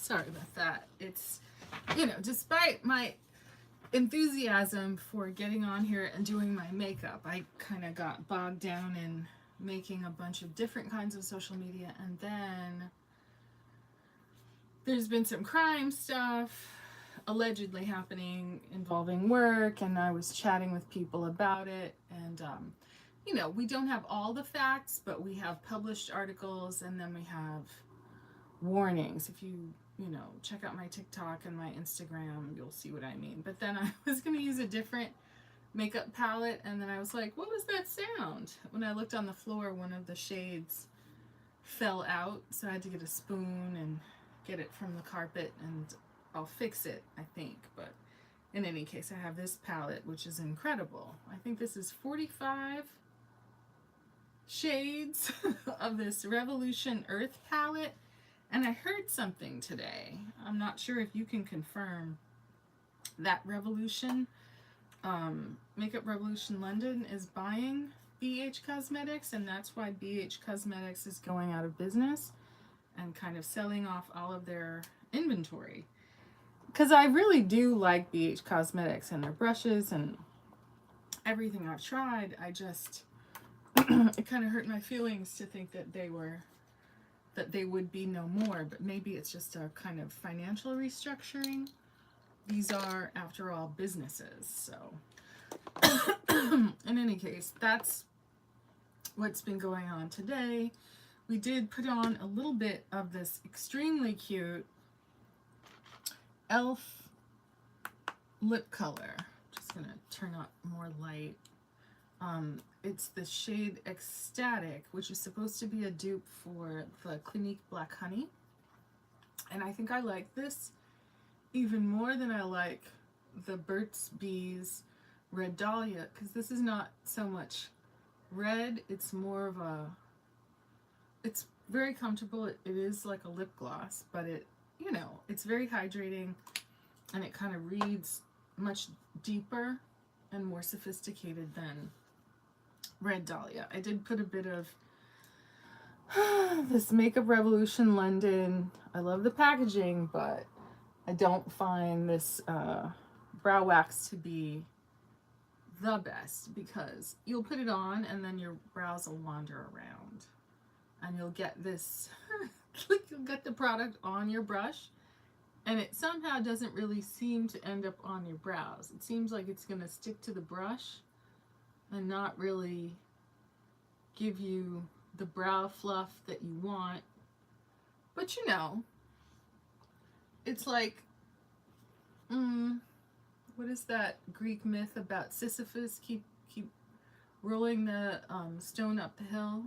Sorry about that. It's, despite my enthusiasm for getting on here and doing my makeup, I kind of got bogged down in making a bunch of different kinds of social media, and then there's been some crime stuff allegedly happening involving work, and I was chatting with people about it, and we don't have all the facts, but we have published articles, and then we have warnings. If you check out my TikTok and my Instagram, you'll see what I mean. But then I was going to use a different makeup palette, and then I was like, what was that sound? When I looked on the floor, one of the shades fell out, so I had to get a spoon and get it from the carpet, and I'll fix it, I think. But in any case, I have this palette, which is incredible. I think this is 45 shades of this Revolution Earth palette. And I heard something today. I'm not sure if you can confirm that Revolution, Makeup Revolution London is buying BH Cosmetics, and that's why BH Cosmetics is going out of business and kind of selling off all of their inventory. Because I really do like BH Cosmetics and their brushes and everything I've tried. I just, it kind of hurt my feelings to think that they would be no more, but maybe it's just a kind of financial restructuring. These are, after all, businesses. So, in any case, that's what's been going on today. We did put on a little bit of this extremely cute e.l.f. lip color. Just gonna turn up more light. It's the shade Ecstatic, which is supposed to be a dupe for the Clinique Black Honey. And I think I like this even more than I like the Burt's Bees Red Dahlia, because this is not so much red, it's more of a, it's very comfortable. It is like a lip gloss, but it's very hydrating, and it kind of reads much deeper and more sophisticated than Red Dahlia. I did put a bit of this Makeup Revolution London. I love the packaging, but I don't find this brow wax to be the best, because you'll put it on and then your brows will wander around and you'll get this you'll get the product on your brush, and it somehow doesn't really seem to end up on your brows. It seems like it's going to stick to the brush and not really give you the brow fluff that you want. But it's like, what is that Greek myth about Sisyphus? Keep rolling the stone up the hill.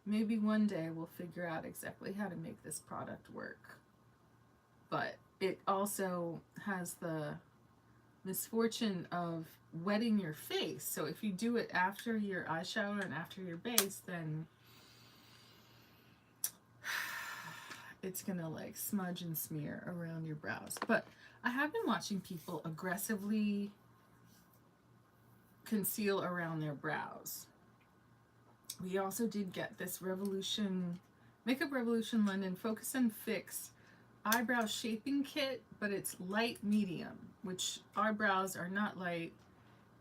Maybe one day we'll figure out exactly how to make this product work. But it also has the misfortune of wetting your face. So if you do it after your eyeshadow and after your base, then it's gonna like smudge and smear around your brows. But I have been watching people aggressively conceal around their brows. We also did get this Makeup Revolution London Focus and Fix eyebrow shaping kit, but it's light medium, which our brows are not light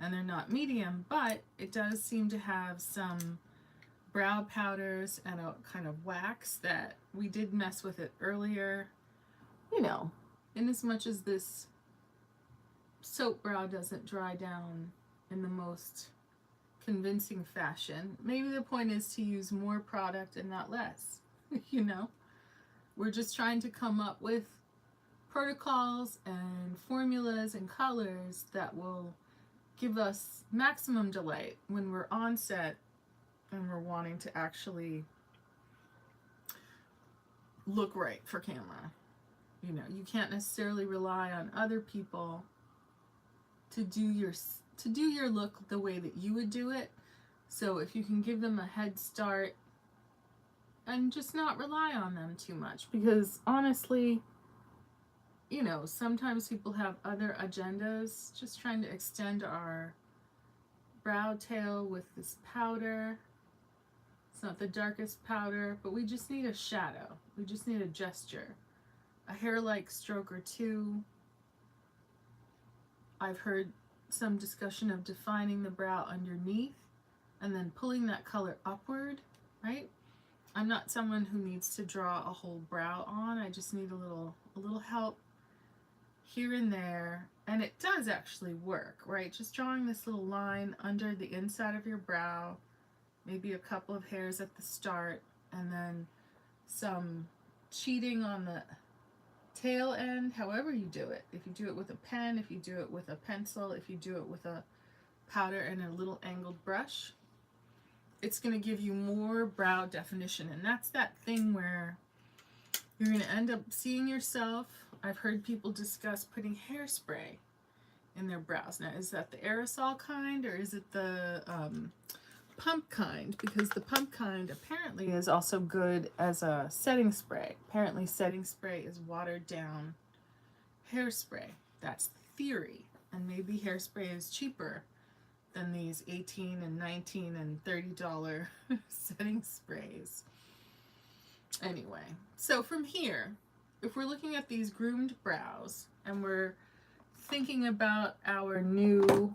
and they're not medium, but it does seem to have some brow powders and a kind of wax that we did mess with it earlier. In as much as this soap brow doesn't dry down in the most convincing fashion, maybe the point is to use more product and not less. We're just trying to come up with protocols and formulas and colors that will give us maximum delight when we're on set and we're wanting to actually look right for camera. You can't necessarily rely on other people to do your look the way that you would do it. So if you can give them a head start and just not rely on them too much, because honestly, sometimes people have other agendas, just trying to extend our brow tail with this powder. It's not the darkest powder, but we just need a shadow. We just need a gesture a hair-like stroke or two. I've heard some discussion of defining the brow underneath and then pulling that color upward, right? I'm not someone who needs to draw a whole brow on. I just need a little help here and there. And it does actually work, right? Just drawing this little line under the inside of your brow, maybe a couple of hairs at the start, and then some cheating on the tail end, however you do it. If you do it with a pen, if you do it with a pencil, if you do it with a powder and a little angled brush, it's going to give you more brow definition. And that's that thing where you're going to end up seeing yourself. I've heard people discuss putting hairspray in their brows. Now, is that the aerosol kind or is it the pump kind? Because the pump kind apparently is also good as a setting spray. Apparently setting spray is watered down hairspray. That's the theory. And maybe hairspray is cheaper than these $18 and $19 and $30 setting sprays. Anyway, so from here, if we're looking at these groomed brows and we're thinking about our new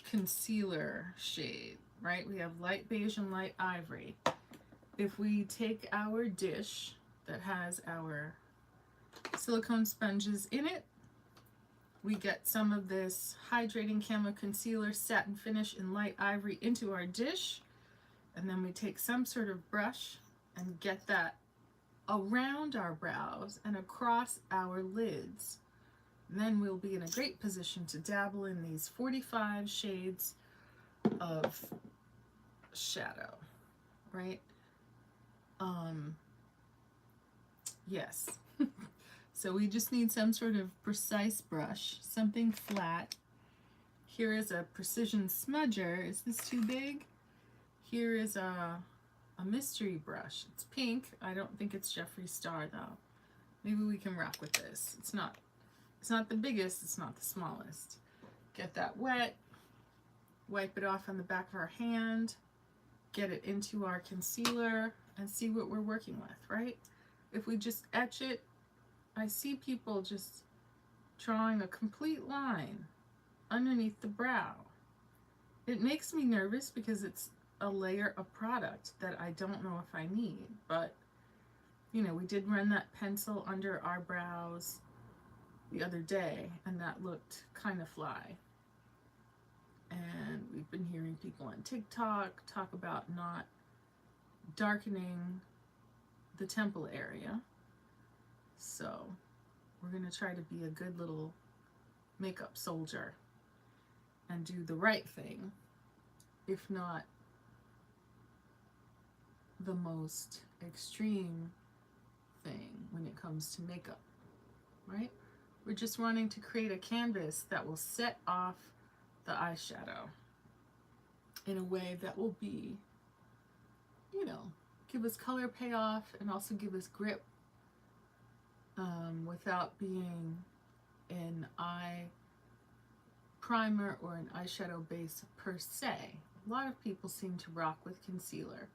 concealer shade, right? We have light beige and light ivory. If we take our dish that has our silicone sponges in it, we get some of this hydrating camo concealer satin finish in light ivory into our dish, and then we take some sort of brush and get that around our brows and across our lids. And then we'll be in a great position to dabble in these 45 shades of shadow, right? Yes. So we just need some sort of precise brush, something flat. Here is a precision smudger. Is this too big? Here is a mystery brush. It's pink. I don't think it's Jeffree Star though. Maybe we can rock with this. It's not the biggest, it's not the smallest. Get that wet, wipe it off on the back of our hand, get it into our concealer, and see what we're working with, right? If we just etch it, I see people just drawing a complete line underneath the brow. It makes me nervous because it's a layer of product that I don't know if I need, but you know, we did run that pencil under our brows the other day and that looked kind of fly. And we've been hearing people on TikTok talk about not darkening the temple area. So we're going to try to be a good little makeup soldier and do the right thing, if not the most extreme thing when it comes to makeup, right? We're just wanting to create a canvas that will set off the eyeshadow in a way that will be, you know, give us color payoff and also give us grip without being an eye primer or an eyeshadow base per se. A lot of people seem to rock with concealer.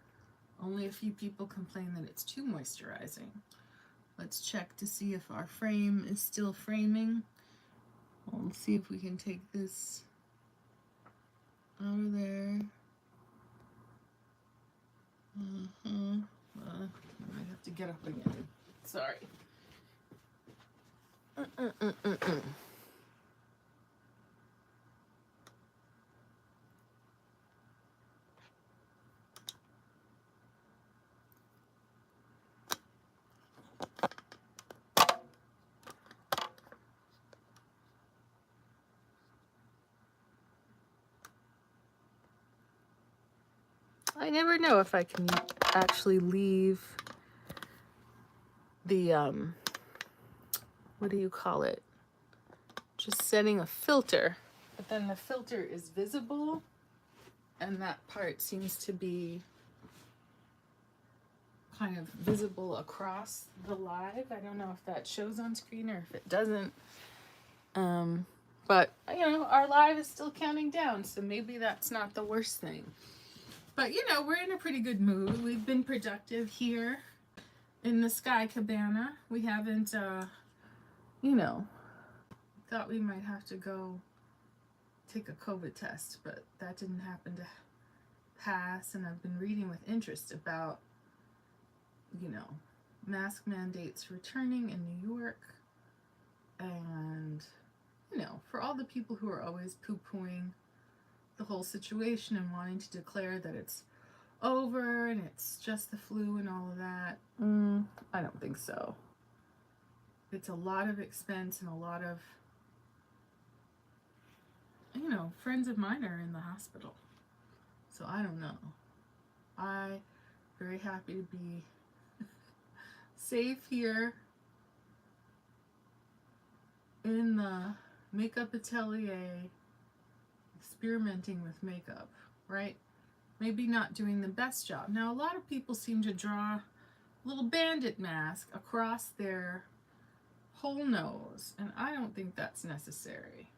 Only a few people complain that it's too moisturizing. Let's check to see if our frame is still framing. We'll see if we can take this out of there. I have to get up again. Sorry. I never know if I can actually leave the, what do you call it? Just setting a filter, but then the filter is visible and that part seems to be kind of visible across the live. I don't know if that shows on screen or if it doesn't. But, you know, our live is still counting down, so maybe that's not the worst thing. But, you know, we're in a pretty good mood. We've been productive here in the Sky Cabana. We haven't, you know, thought we might have to go take a COVID test, but that didn't happen to pass. And I've been reading with interest about, you know, mask mandates returning in New York. And, you know, for all the people who are always poo-pooing the whole situation and wanting to declare that it's over and it's just the flu and all of that, I don't think so. It's a lot of expense and a lot of, you know, friends of mine are in the hospital. So I don't know. I'm very happy to be safe here in the makeup atelier, experimenting with makeup, right? Maybe not doing the best job. Now, a lot of people seem to draw a little bandit mask across their whole nose, and I don't think that's necessary.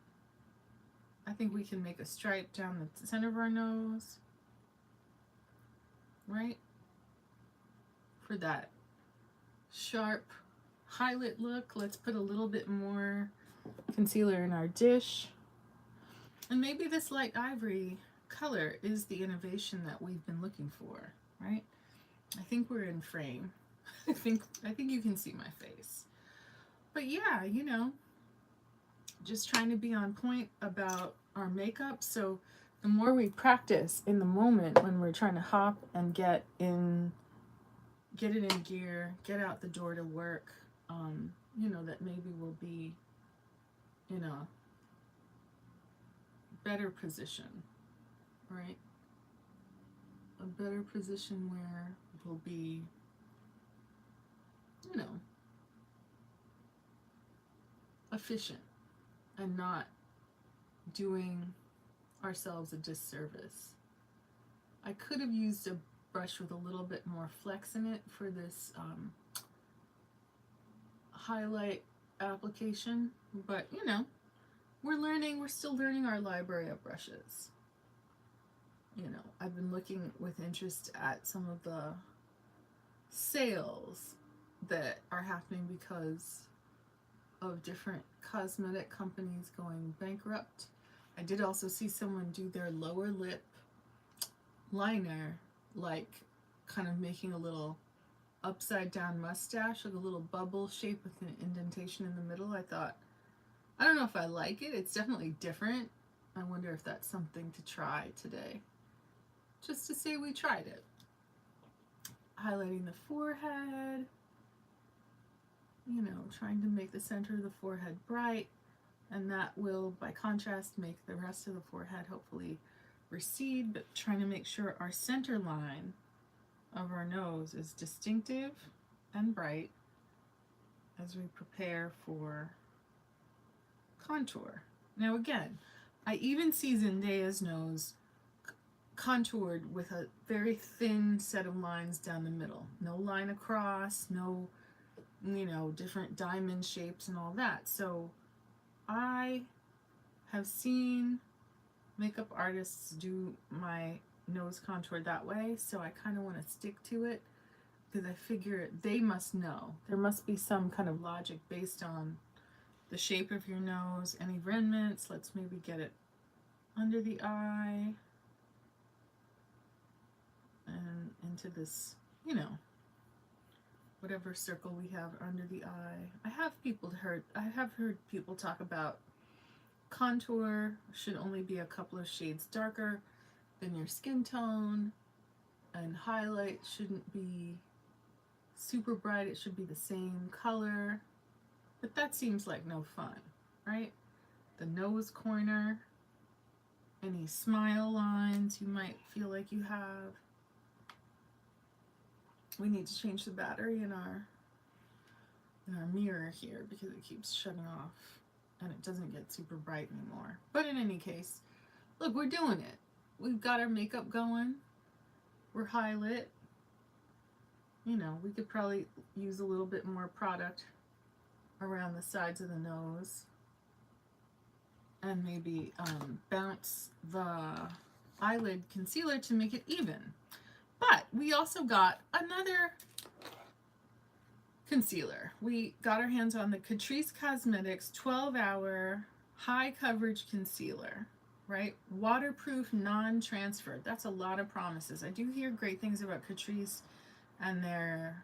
I think we can make a stripe down the center of our nose, right? For that sharp highlight look, let's put a little bit more concealer in our dish. And maybe this light ivory color is the innovation that we've been looking for, right? I think we're in frame. I think you can see my face. But yeah, you know, just trying to be on point about our makeup. So the more we practice in the moment when we're trying to hop and get it in gear, get out the door to work, you know, that maybe we'll be in a better position, right? A better position where we'll be, you know, efficient and not doing ourselves a disservice. I could have used a brush with a little bit more flex in it for this highlight application, but you know, we're still learning our library of brushes. You know, I've been looking with interest at some of the sales that are happening because of different cosmetic companies going bankrupt. I did also see someone do their lower lip liner, like kind of making a little upside down mustache, like a little bubble shape with an indentation in the middle. I thought, I don't know if I like it. It's definitely different. I wonder if that's something to try today. Just to say we tried it. Highlighting the forehead, you know, trying to make the center of the forehead bright, and that will, by contrast, make the rest of the forehead hopefully recede, but trying to make sure our center line of our nose is distinctive and bright as we prepare for contour. Now again, I even see Zendaya's nose contoured with a very thin set of lines down the middle. No line across, no, you know, different diamond shapes and all that. So I have seen makeup artists do my nose contour that way, so I kind of want to stick to it because I figure they must know. There must be some kind of logic based on the shape of your nose, any remnants. Let's maybe get it under the eye and into this, you know, whatever circle we have under the eye. I have heard people talk about contour should only be a couple of shades darker than your skin tone, and highlight shouldn't be super bright, it should be the same color. But that seems like no fun, right? The nose corner, any smile lines you might feel like you have. We need to change the battery in our mirror here because it keeps shutting off and it doesn't get super bright anymore. But in any case, look, we're doing it. We've got our makeup going. We're high lit. You know, we could probably use a little bit more product around the sides of the nose and maybe bounce the eyelid concealer to make it even. But we also got another concealer. We got our hands on the Catrice Cosmetics 12-hour high coverage concealer, right? Waterproof, non-transfer. That's a lot of promises. I do hear great things about Catrice and their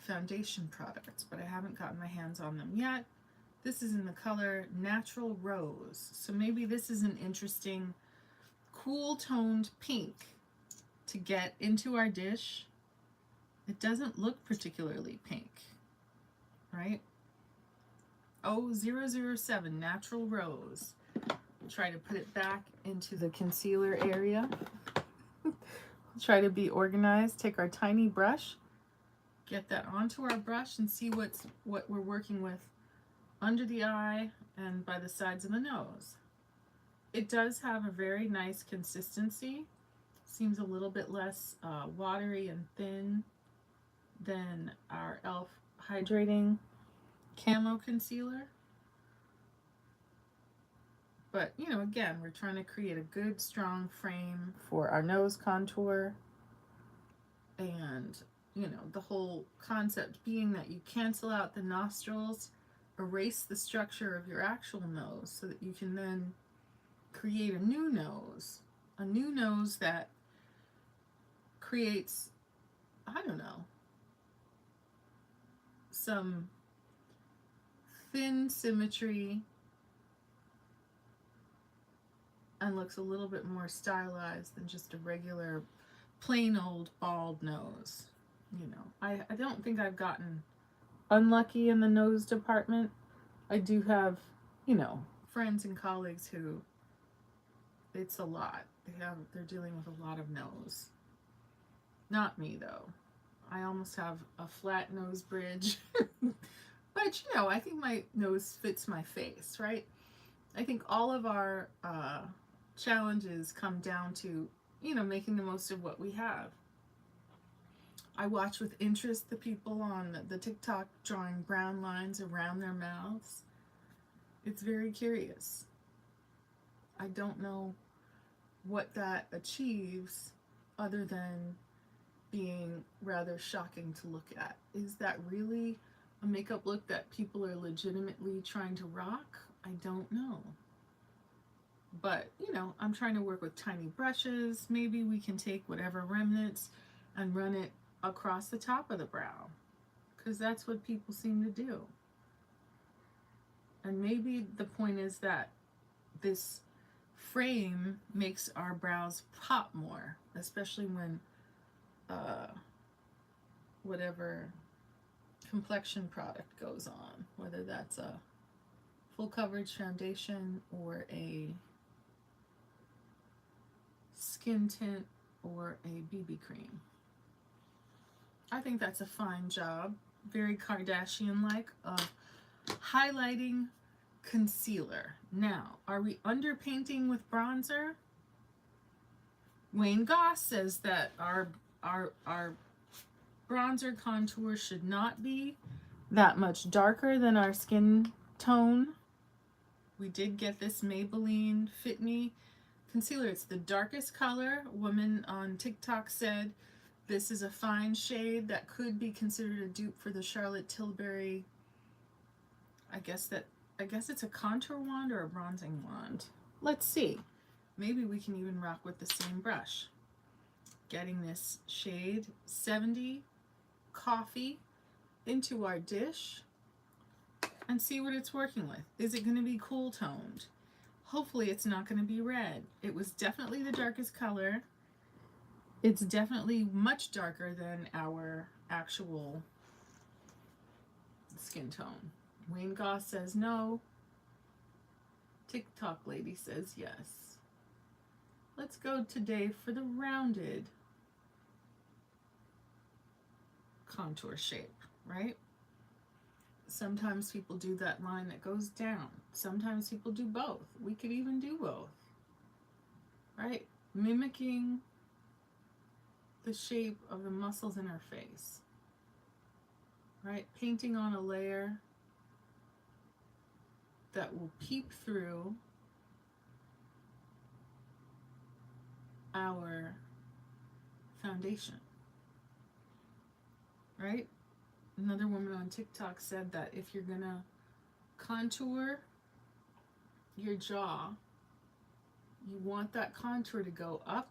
foundation products, but I haven't gotten my hands on them yet. This is in the color Natural Rose. So maybe this is an interesting cool toned pink to get into our dish. It doesn't look particularly pink, right? Oh, 007 Natural Rose. Try to put it back into the concealer area. Try to be organized. Take our tiny brush, get that onto our brush, and see what we're working with under the eye and by the sides of the nose. It does have a very nice consistency. Seems a little bit less watery and thin than our e.l.f. Hydrating Camo Concealer. But, you know, again, we're trying to create a good, strong frame for our nose contour. And, you know, the whole concept being that you cancel out the nostrils, erase the structure of your actual nose so that you can then create a new nose that creates, I don't know, some thin symmetry and looks a little bit more stylized than just a regular plain old bald nose. You know, I don't think I've gotten unlucky in the nose department. I do have, you know, friends and colleagues who it's a lot. They're dealing with a lot of nose. Not me though. I almost have a flat nose bridge. But you know, I think my nose fits my face, right? I think all of our challenges come down to, you know, making the most of what we have. I watch with interest the people on the TikTok drawing brown lines around their mouths. It's very curious. I don't know what that achieves other than being rather shocking to look at. Is that really a makeup look that people are legitimately trying to rock? I don't know. But, you know, I'm trying to work with tiny brushes. Maybe we can take whatever remnants and run it across the top of the brow, because that's what people seem to do. And maybe the point is that this frame makes our brows pop more, especially when whatever complexion product goes on, whether that's a full coverage foundation or a skin tint or a BB cream. I think that's a fine job, very Kardashian-like, of highlighting concealer. Now, are we underpainting with bronzer? Wayne Goss says that our bronzer contour should not be that much darker than our skin tone. We did get this Maybelline Fit Me concealer. It's the darkest color. A woman on TikTok said this is a fine shade that could be considered a dupe for the Charlotte Tilbury. I guess it's a contour wand or a bronzing wand. Let's see. Maybe we can even rock with the same brush. Getting this shade 70 Coffee into our dish and see what it's working with. Is it going to be cool toned? Hopefully it's not going to be red. It was definitely the darkest color. It's definitely much darker than our actual skin tone. Wayne Goss says no. TikTok lady says yes. Let's go today for the rounded contour shape, right? Sometimes people do that line that goes down. Sometimes people do both. We could even do both, right? Mimicking the shape of the muscles in our face, right? Painting on a layer that will peep through our foundation, right? Another woman on TikTok said that if you're gonna contour your jaw, you want that contour to go up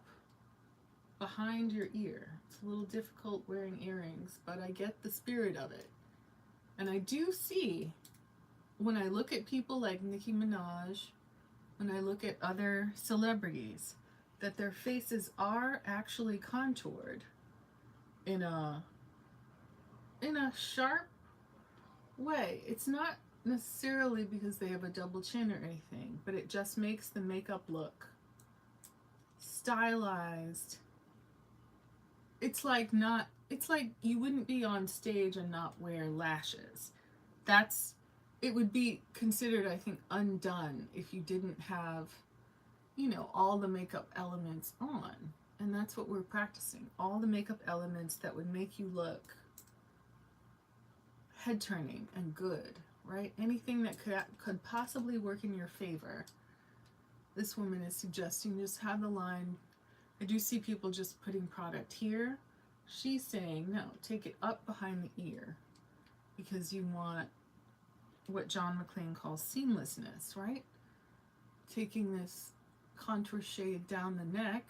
behind your ear. It's a little difficult wearing earrings, but I get the spirit of it. And I do see, when I look at people like Nicki Minaj, when I look at other celebrities, that their faces are actually contoured in a sharp way. It's not necessarily because they have a double chin or anything, but it just makes the makeup look stylized. It's like you wouldn't be on stage and not wear lashes. It would be considered, I think, undone if you didn't have, all the makeup elements on. And that's what we're practicing. All the makeup elements that would make you look head turning and good, right? Anything that could possibly work in your favor. This woman is suggesting just have the line. I do see people just putting product here. She's saying, no, take it up behind the ear because you want what John McClane calls seamlessness, right? Taking this contour shade down the neck,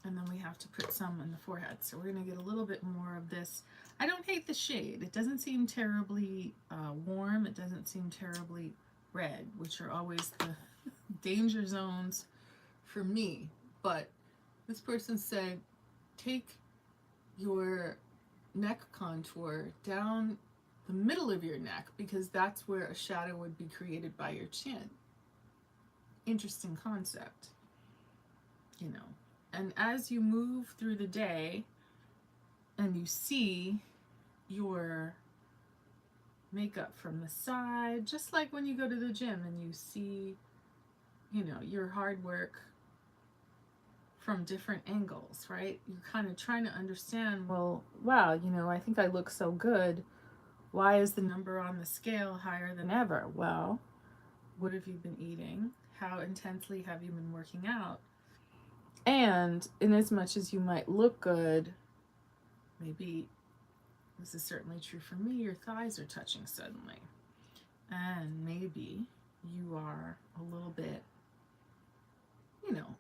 and then we have to put some in the forehead. So we're going to get a little bit more of this. I don't hate the shade. It doesn't seem terribly warm. It doesn't seem terribly red, which are always the danger zones for me. But this person said, take your neck contour down the middle of your neck because that's where a shadow would be created by your chin. Interesting concept, And as you move through the day and you see your makeup from the side, just like when you go to the gym and you see, your hard work from different angles, right? You're kind of trying to understand, well, wow, I think I look so good. Why is the number on the scale higher than ever? Well, what have you been eating? How intensely have you been working out? And in as much as you might look good, maybe, this is certainly true for me, your thighs are touching suddenly. And maybe you are a little bit,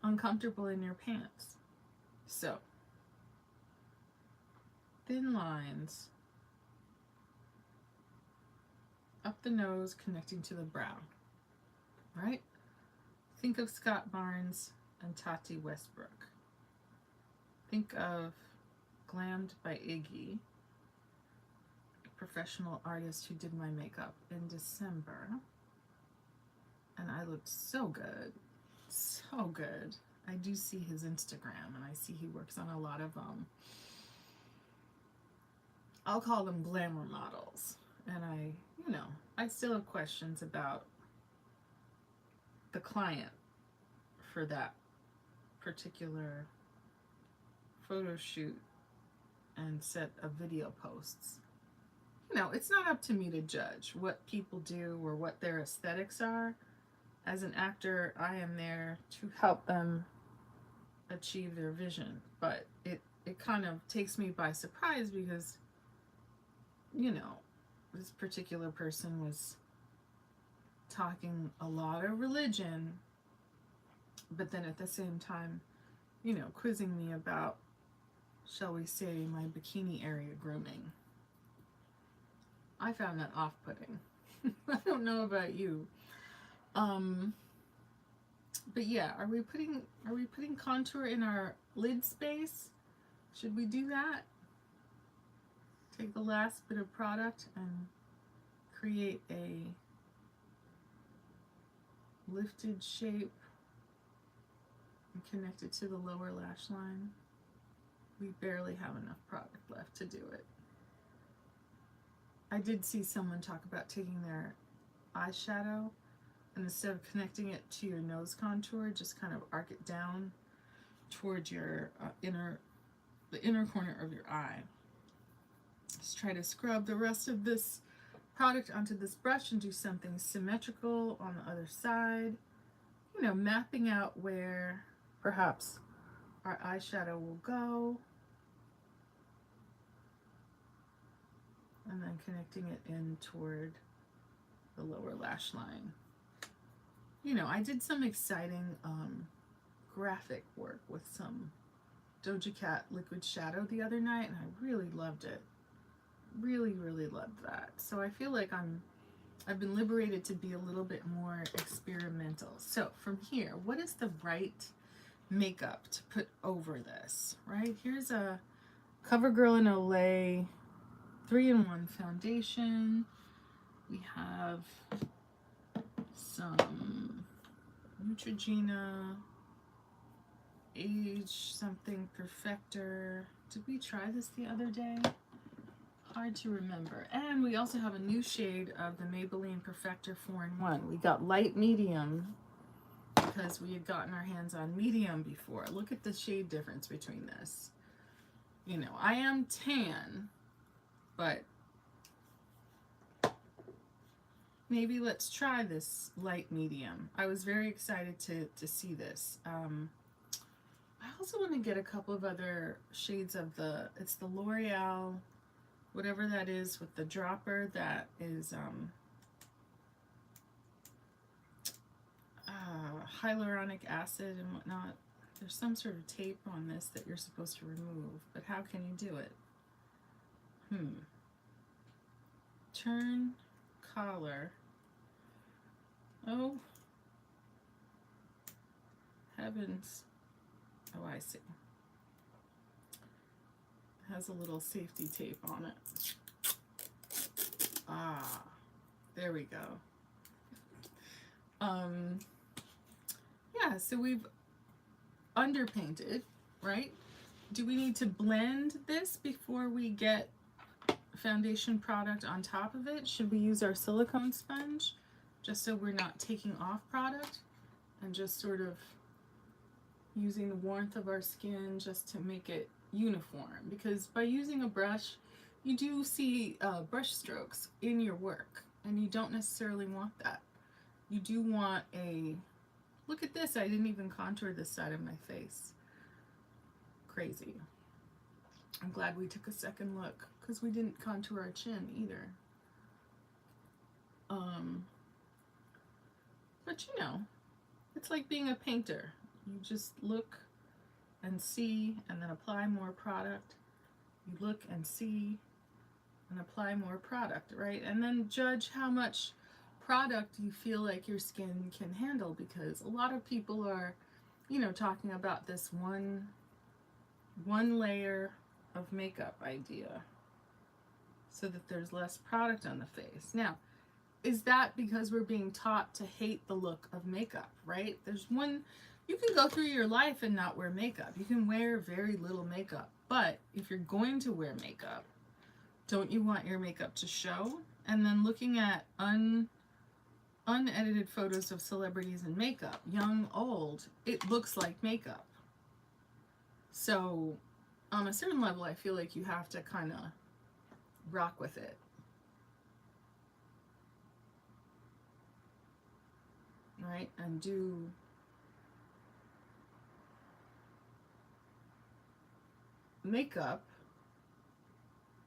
uncomfortable in your pants. So, thin lines up the nose connecting to the brow, right? Think of Scott Barnes and Tati Westbrook. Think of Glammed by Iggy, a professional artist who did my makeup in December. And I looked so good. So good. I do see his Instagram, and I see he works on a lot of, I'll call them glamour models. And I still have questions about the client for that particular photo shoot and set of video posts. It's not up to me to judge what people do or what their aesthetics are. As an actor, I am there to help them achieve their vision. But it kind of takes me by surprise because, this particular person was talking a lot of religion, but then at the same time, quizzing me about, shall we say, my bikini area grooming. I found that off-putting. I don't know about you. But yeah, are we putting contour in our lid space? Should we do that? Take the last bit of product and create a lifted shape and connect it to the lower lash line. We barely have enough product left to do it. I did see someone talk about taking their eyeshadow and instead of connecting it to your nose contour, just kind of arc it down towards your the inner corner of your eye. Just try to scrub the rest of this product onto this brush and do something symmetrical on the other side. Mapping out where perhaps our eyeshadow will go. and then connecting it in toward the lower lash line. You know, I did some exciting graphic work with some Doja Cat liquid shadow the other night, and I really loved it. Really loved that. So I feel like I've been liberated to be a little bit more experimental. So from here, what is the right makeup to put over this, right? Here's a CoverGirl and Olay 3-in-1 foundation. We have some Neutrogena Age something Perfector. Did we try this the other day? Hard to remember. And we also have a new shade of the Maybelline Perfector 4-in-1. We got light medium because we had gotten our hands on medium before. Look at the shade difference between this. You know, I am tan, but maybe let's try this light medium. I was very excited to see this. I also want to get a couple of other shades of it's the L'Oreal, whatever that is, with the dropper that is hyaluronic acid and whatnot. There's some sort of tape on this that you're supposed to remove, but how can you do it? Turn collar. Oh, heavens. Oh, I see. It has a little safety tape on it. Ah, there we go. Yeah, so we've underpainted, right? Do we need to blend this before we get foundation product on top of it? Should we use our silicone sponge just so we're not taking off product and just sort of using the warmth of our skin just to make it uniform? Because by using a brush, you do see brush strokes in your work, and you don't necessarily want that. You do want a, look at this, I didn't even contour this side of my face. Crazy. I'm glad we took a second look, because we didn't contour our chin either. But you know, it's like being a painter. You just look and see and then apply more product. You look and see and apply more product, right? And then judge how much product you feel like your skin can handle, because a lot of people are, you know, talking about this one layer of makeup idea so that there's less product on the face. Now, is that because we're being taught to hate the look of makeup, right? There's one, you can go through your life and not wear makeup. You can wear very little makeup, but if you're going to wear makeup, don't you want your makeup to show? And then looking at unedited photos of celebrities in makeup, young, old, it looks like makeup. So on a certain level, I feel like you have to kind of rock with it. Right? And do makeup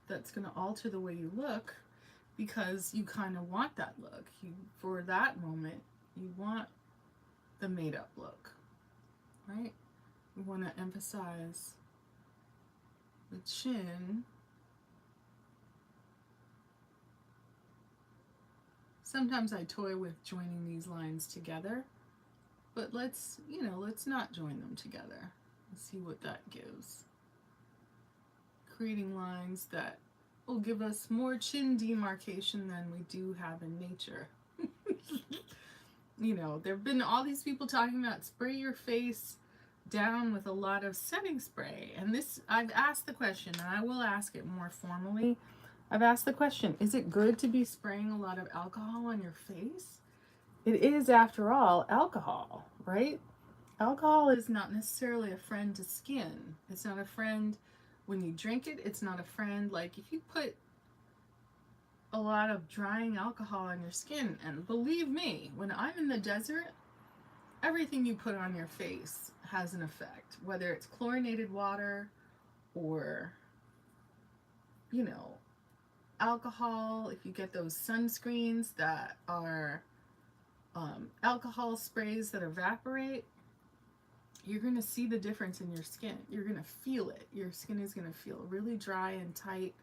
that's going to alter the way you look, because you kind of want that look. For that moment, you want the made up look, right? You want to emphasize the chin. Sometimes I toy with joining these lines together, but let's not join them together. Let's see what that gives. Creating lines that will give us more chin demarcation than we do have in nature. You know, there have been all these people talking about spray your face down with a lot of setting spray. And this, I've asked the question, and I will ask it more formally. I've asked the question, is it good to be spraying a lot of alcohol on your face? It is, after all, alcohol, right? Alcohol is not necessarily a friend to skin. It's not a friend when you drink it. It's not a friend, like if you put a lot of drying alcohol on your skin, and believe me, when I'm in the desert, everything you put on your face has an effect, whether it's chlorinated water or, you know, alcohol, if you get those sunscreens that are alcohol sprays that evaporate, you're going to see the difference in your skin. You're going to feel it. Your skin is going to feel really dry and tight.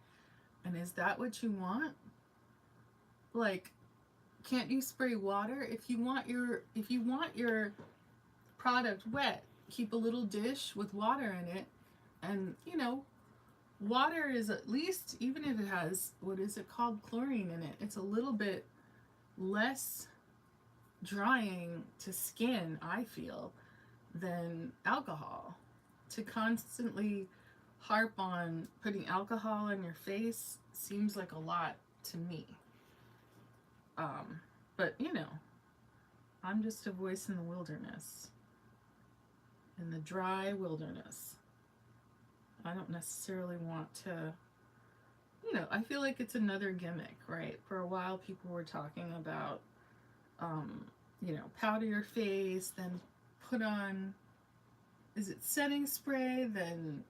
And is that what you want? Like, can't you spray water? If you want your product wet, keep a little dish with water in it. And, water is, at least, even if it has, what is it called, chlorine in it, it's a little bit less drying to skin, I feel, than alcohol. To constantly harp on putting alcohol on your face seems like a lot to me. But I'm just a voice in the wilderness, in the dry wilderness. I don't necessarily want to, I feel like it's another gimmick, right? For a while, people were talking about, powder your face, then put on, is it setting spray, then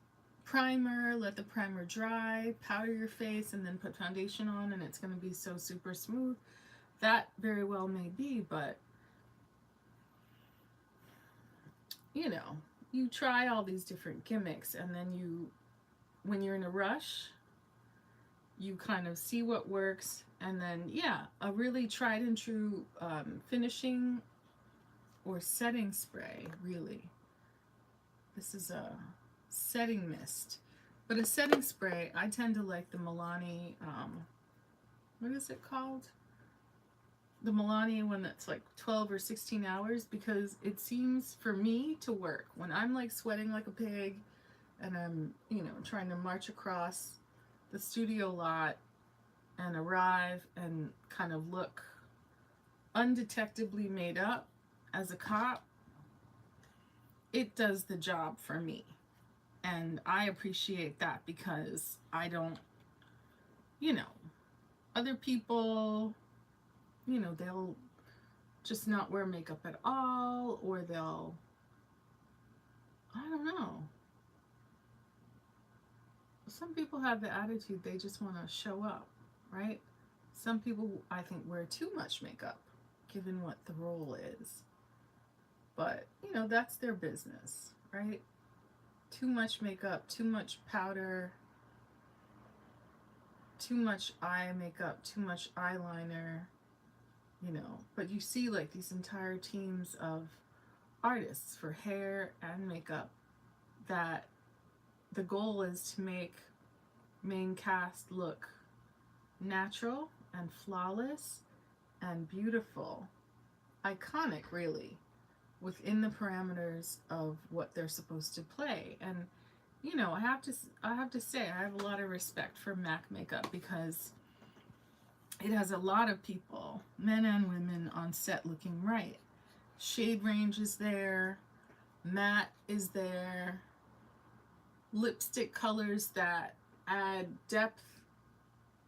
primer, let the primer dry, powder your face, and then put foundation on, and it's going to be so super smooth. That very well may be, but, you try all these different gimmicks, and then when you're in a rush, you kind of see what works, and then, a really tried and true finishing or setting spray, really. This is a setting mist. But a setting spray, I tend to like the Milani, what is it called? The Milani one that's like 12 or 16 hours, because it seems for me to work. When I'm like sweating like a pig and I'm, trying to march across the studio lot and arrive and kind of look undetectably made up as a cop, it does the job for me. And I appreciate that, because I don't, other people, they'll just not wear makeup at all, or they'll, I don't know. Some people have the attitude they just want to show up, right? Some people, I think, wear too much makeup, given what the role is. But, that's their business, right? Too much makeup, too much powder, too much eye makeup, too much eyeliner, But you see, like, these entire teams of artists for hair and makeup that the goal is to make main cast look natural and flawless and beautiful, iconic, really, within the parameters of what they're supposed to play. And I have to say, I have a lot of respect for MAC makeup, because it has a lot of people, men and women, on set looking right. Shade range is there, matte is there, lipstick colors that add depth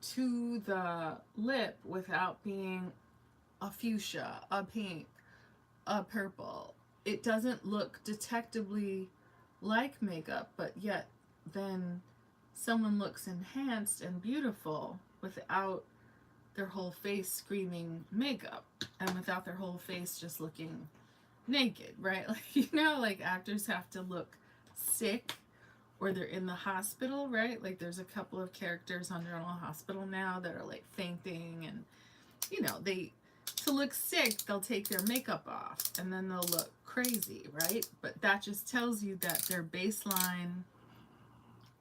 to the lip without being a fuchsia, a pink, a purple. It doesn't look detectably like makeup, but yet then someone looks enhanced and beautiful without their whole face screaming makeup, and without their whole face just looking naked, right? Like, like actors have to look sick, or they're in the hospital, right? Like, there's a couple of characters on General Hospital now that are like fainting, and to look sick, they'll take their makeup off and then they'll look crazy, right? But that just tells you that their baseline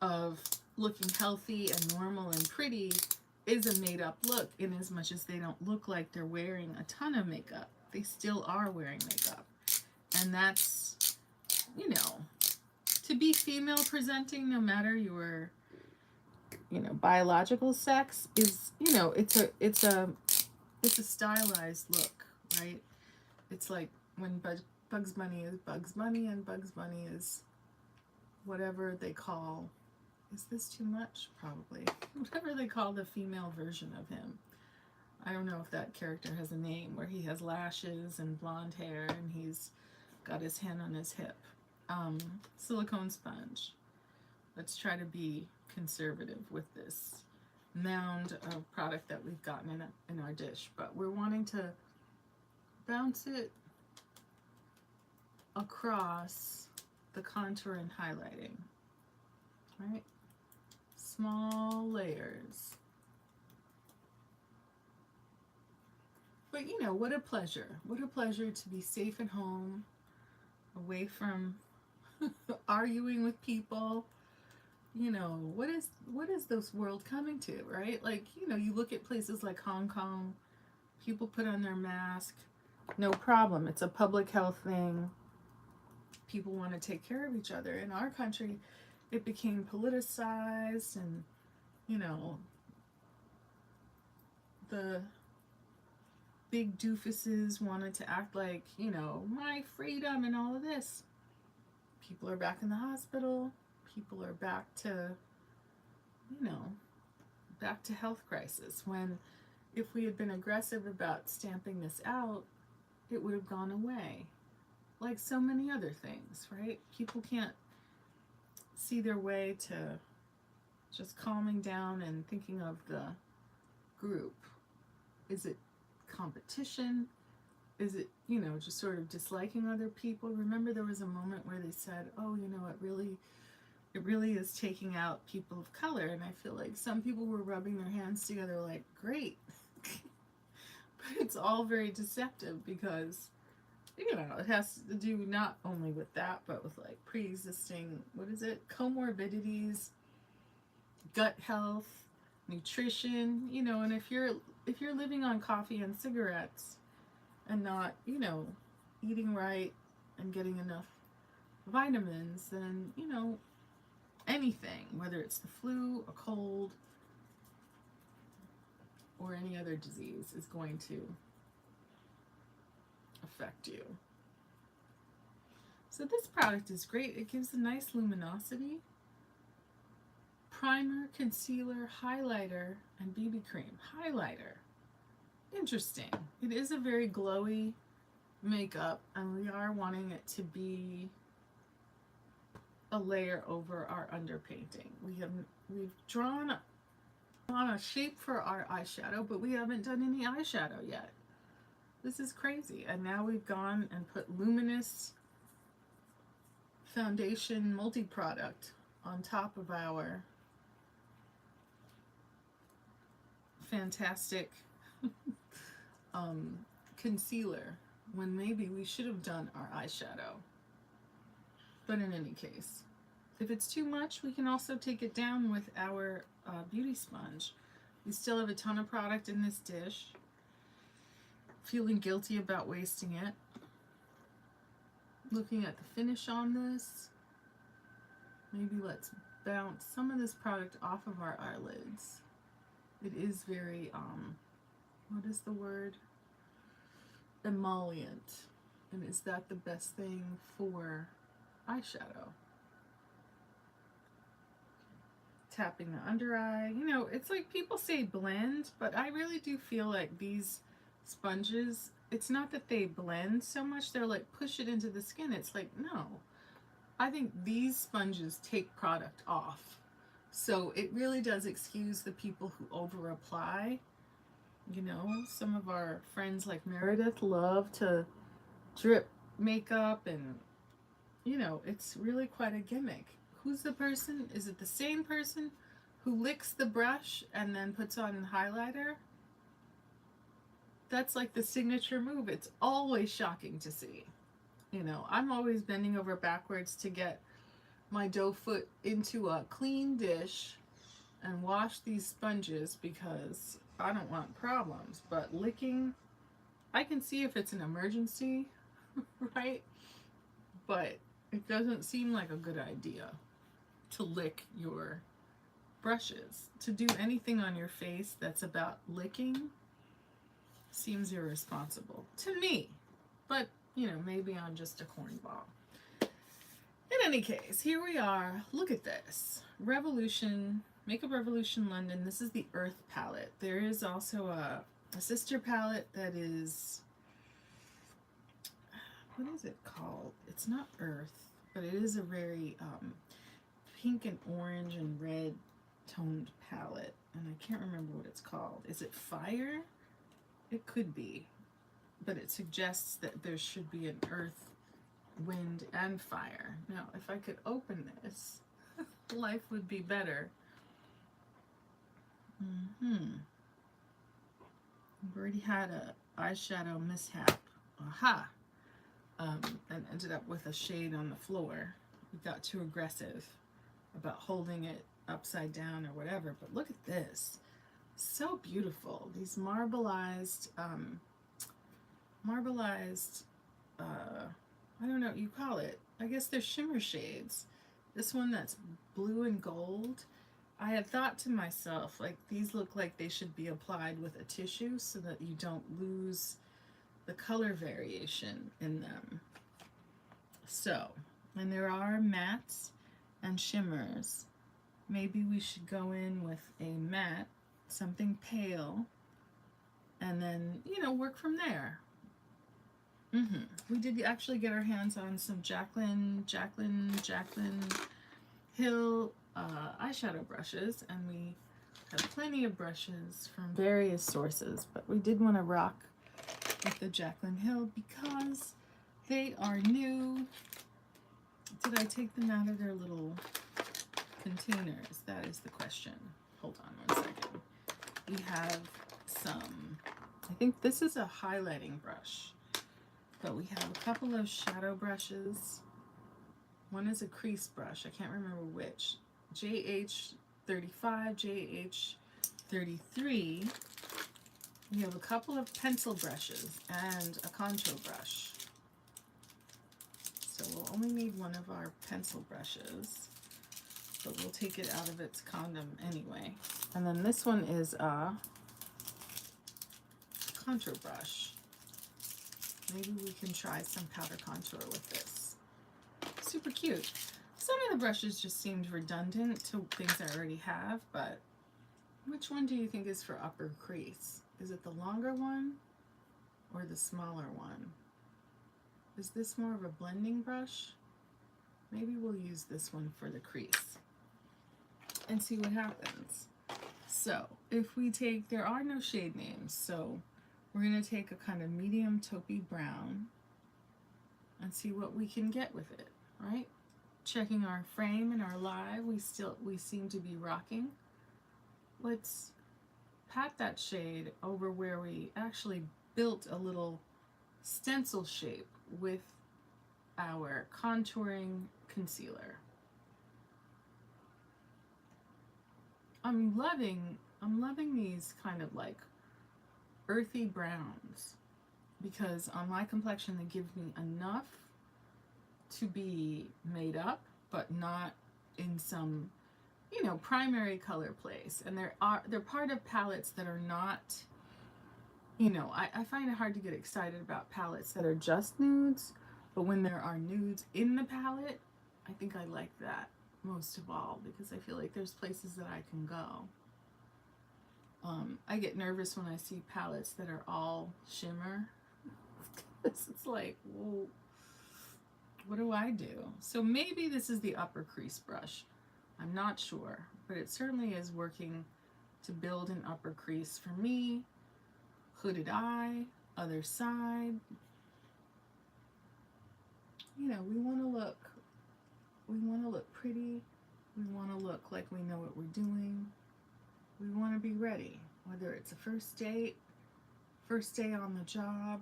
of looking healthy and normal and pretty is a made up look, in as much as they don't look like they're wearing a ton of makeup. They still are wearing makeup. And that's, to be female presenting, no matter your, biological sex, is, it's a stylized look, right? It's like when Bugs Bunny is Bugs Bunny, and Bugs Bunny is whatever they call, is this too much? Probably. Whatever they call the female version of him. I don't know if that character has a name, where he has lashes and blonde hair and he's got his hand on his hip. Silicone sponge. Let's try to be conservative with this mound of product that we've gotten in our dish, but we're wanting to bounce it across the contour and highlighting, right? Small layers. But you know, what a pleasure. What a pleasure to be safe at home, away from arguing with people. You know, what is this world coming to, right? Like, you know, you look at places like Hong Kong, people put on their mask, no problem. It's a public health thing. People want to take care of each other. In our country, it became politicized, and you know, the big doofuses wanted to act like, you know, my freedom and all of this. People are back in the hospital. People are back to, you know, back to health crisis. When if we had been aggressive about stamping this out, it would have gone away. Like so many other things, right? People can't see their way to just calming down and thinking of the group. Is it competition? Is it, you know, just sort of disliking other people? Remember there was a moment where they said, oh, you know, it really is taking out people of color. And I feel like some people were rubbing their hands together like, great. But it's all very deceptive because, you know, it has to do not only with that, but with like pre-existing, what is it, comorbidities, gut health, nutrition, you know. And if you're living on coffee and cigarettes and not, you know, eating right and getting enough vitamins, then, you know, anything, whether it's the flu, a cold, or any other disease, is going to affect you. So this product is great. It gives a nice luminosity. Primer, concealer, highlighter, and BB cream. Highlighter. Interesting. It is a very glowy makeup, and we are wanting it to be a layer over our underpainting. We've drawn on a shape for our eyeshadow, but we haven't done any eyeshadow yet. This is crazy. And now we've gone and put Luminous foundation multi-product on top of our fantastic concealer, when maybe we should have done our eyeshadow. But in any case, if it's too much, we can also take it down with our beauty sponge. We still have a ton of product in this dish. Feeling guilty about wasting it. Looking at the finish on this, maybe let's bounce some of this product off of our eyelids. It is very, what is the word? Emollient. And is that the best thing for eyeshadow? Tapping the under eye. You know, it's like people say blend, but I really do feel like these sponges, it's not that they blend so much, they're like push it into the skin. It's like, no. I think these sponges take product off. So it really does excuse the people who over apply. You know, some of our friends like Meredith love to drip makeup, and you know, it's really quite a gimmick. Who's the person? Is it the same person who licks the brush and then puts on highlighter? That's like the signature move. It's always shocking to see. You know, I'm always bending over backwards to get my dough foot into a clean dish and wash these sponges because I don't want problems. But licking, I can see if it's an emergency, right? But it doesn't seem like a good idea to lick your brushes. To do anything on your face that's about licking seems irresponsible to me. But, you know, maybe I'm just a cornball. In any case, here we are. Look at this. Revolution, Makeup Revolution London. This is the Earth palette. There is also a sister palette that is, what is it called? It's not Earth, but it is a very pink and orange and red toned palette. and I can't remember what it's called. Is it Fire? It could be, but it suggests that there should be an earth, wind, and fire. Now, if I could open this, life would be better. I've already had a eyeshadow mishap. Aha! And ended up with a shade on the floor. We got too aggressive about holding it upside down or whatever, but look at this. So beautiful. These marbleized, I don't know what you call it. I guess they're shimmer shades. This one that's blue and gold. I had thought to myself, like, these look like they should be applied with a tissue so that you don't lose the color variation in them. So, and there are mattes and shimmers. Maybe we should go in with a matte, something pale, and then, you know, work from there. We did actually get our hands on some Jaclyn Hill eyeshadow brushes, and we have plenty of brushes from various sources, but we did want to rock with the Jaclyn Hill because they are new. Did I take them out of their little containers? That is the question. Hold on one second. We have some, I think this is a highlighting brush, but we have a couple of shadow brushes. One is a crease brush, I can't remember which. JH35, JH33. We have a couple of pencil brushes and a contour brush. So we'll only need one of our pencil brushes, but we'll take it out of its condom anyway. And then this one is a contour brush. Maybe we can try some powder contour with this. Super cute. Some of the brushes just seemed redundant to things I already have, but which one do you think is for upper crease? Is it the longer one or the smaller one? Is this more of a blending brush? Maybe we'll use this one for the crease and see what happens. So if we take, there are no shade names, so we're going to take a kind of medium taupey brown and see what we can get with it, right? Checking our frame and our live, we seem to be rocking. Let's pat that shade over where we actually built a little stencil shape with our contouring concealer. I'm loving these kind of like earthy browns because on my complexion they give me enough to be made up, but not in some, you know, primary color place. And they're part of palettes that are not, you know, I find it hard to get excited about palettes that are just nudes, but when there are nudes in the palette, I think I like that most of all because I feel like there's places that I can go. I get nervous when I see palettes that are all shimmer. It's like, well, what do I do? So maybe this is the upper crease brush. I'm not sure, but it certainly is working to build an upper crease for me. Hooded eye, other side. You know, we want to look pretty. We want to look like we know what we're doing. We want to be ready, whether it's a first date, first day on the job.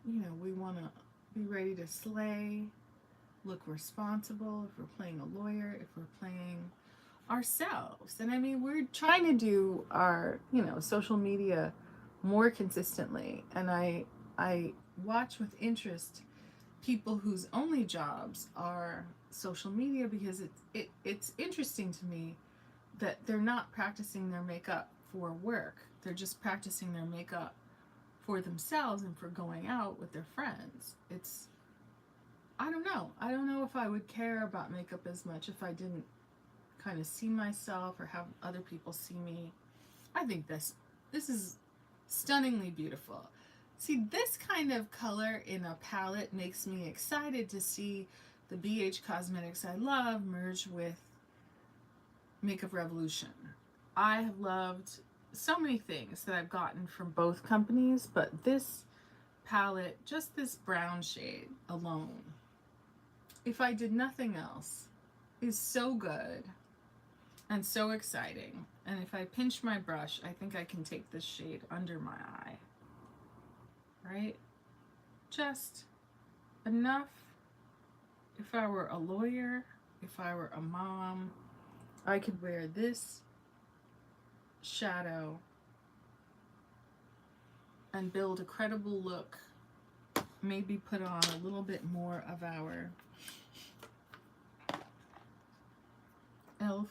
You know, we want to be ready to slay, look responsible if we're playing a lawyer, if we're playing ourselves. And I mean, we're trying to do our, you know, social media more consistently. And I watch with interest people whose only jobs are social media because it's interesting to me that they're not practicing their makeup for work. They're just practicing their makeup for themselves and for going out with their friends. I don't know if I would care about makeup as much if I didn't kind of see myself or have other people see me. I think this is stunningly beautiful. See, this kind of color in a palette makes me excited to see the BH Cosmetics I love merge with Makeup Revolution. I have loved so many things that I've gotten from both companies, but this palette, just this brown shade alone, if I did nothing else, is so good and so exciting. And if I pinch my brush, I think I can take this shade under my eye, right? Just enough. If I were a lawyer, if I were a mom, I could wear this shadow and build a credible look. Maybe put on a little bit more of our e.l.f.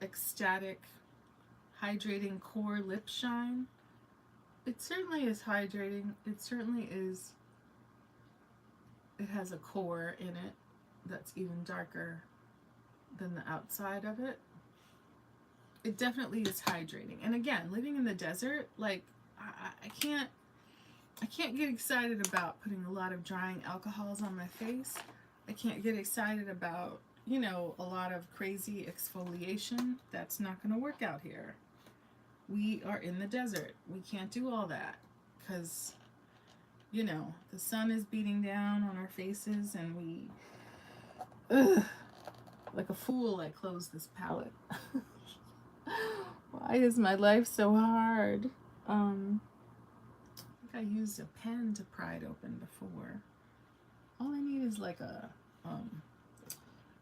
Ecstatic Hydrating Core Lip Shine. It certainly is hydrating. It certainly is. It has a core in it that's even darker than the outside of it. It definitely is hydrating. And again, living in the desert, like I can't get excited about putting a lot of drying alcohols on my face. I can't get excited about, you know, a lot of crazy exfoliation. That's not going to work out here. We are in the desert. We can't do all that because, you know, the sun is beating down on our faces and we, like a fool, I closed this palette. Why is my life so hard? I think I used a pen to pry it open before. All I need is like a,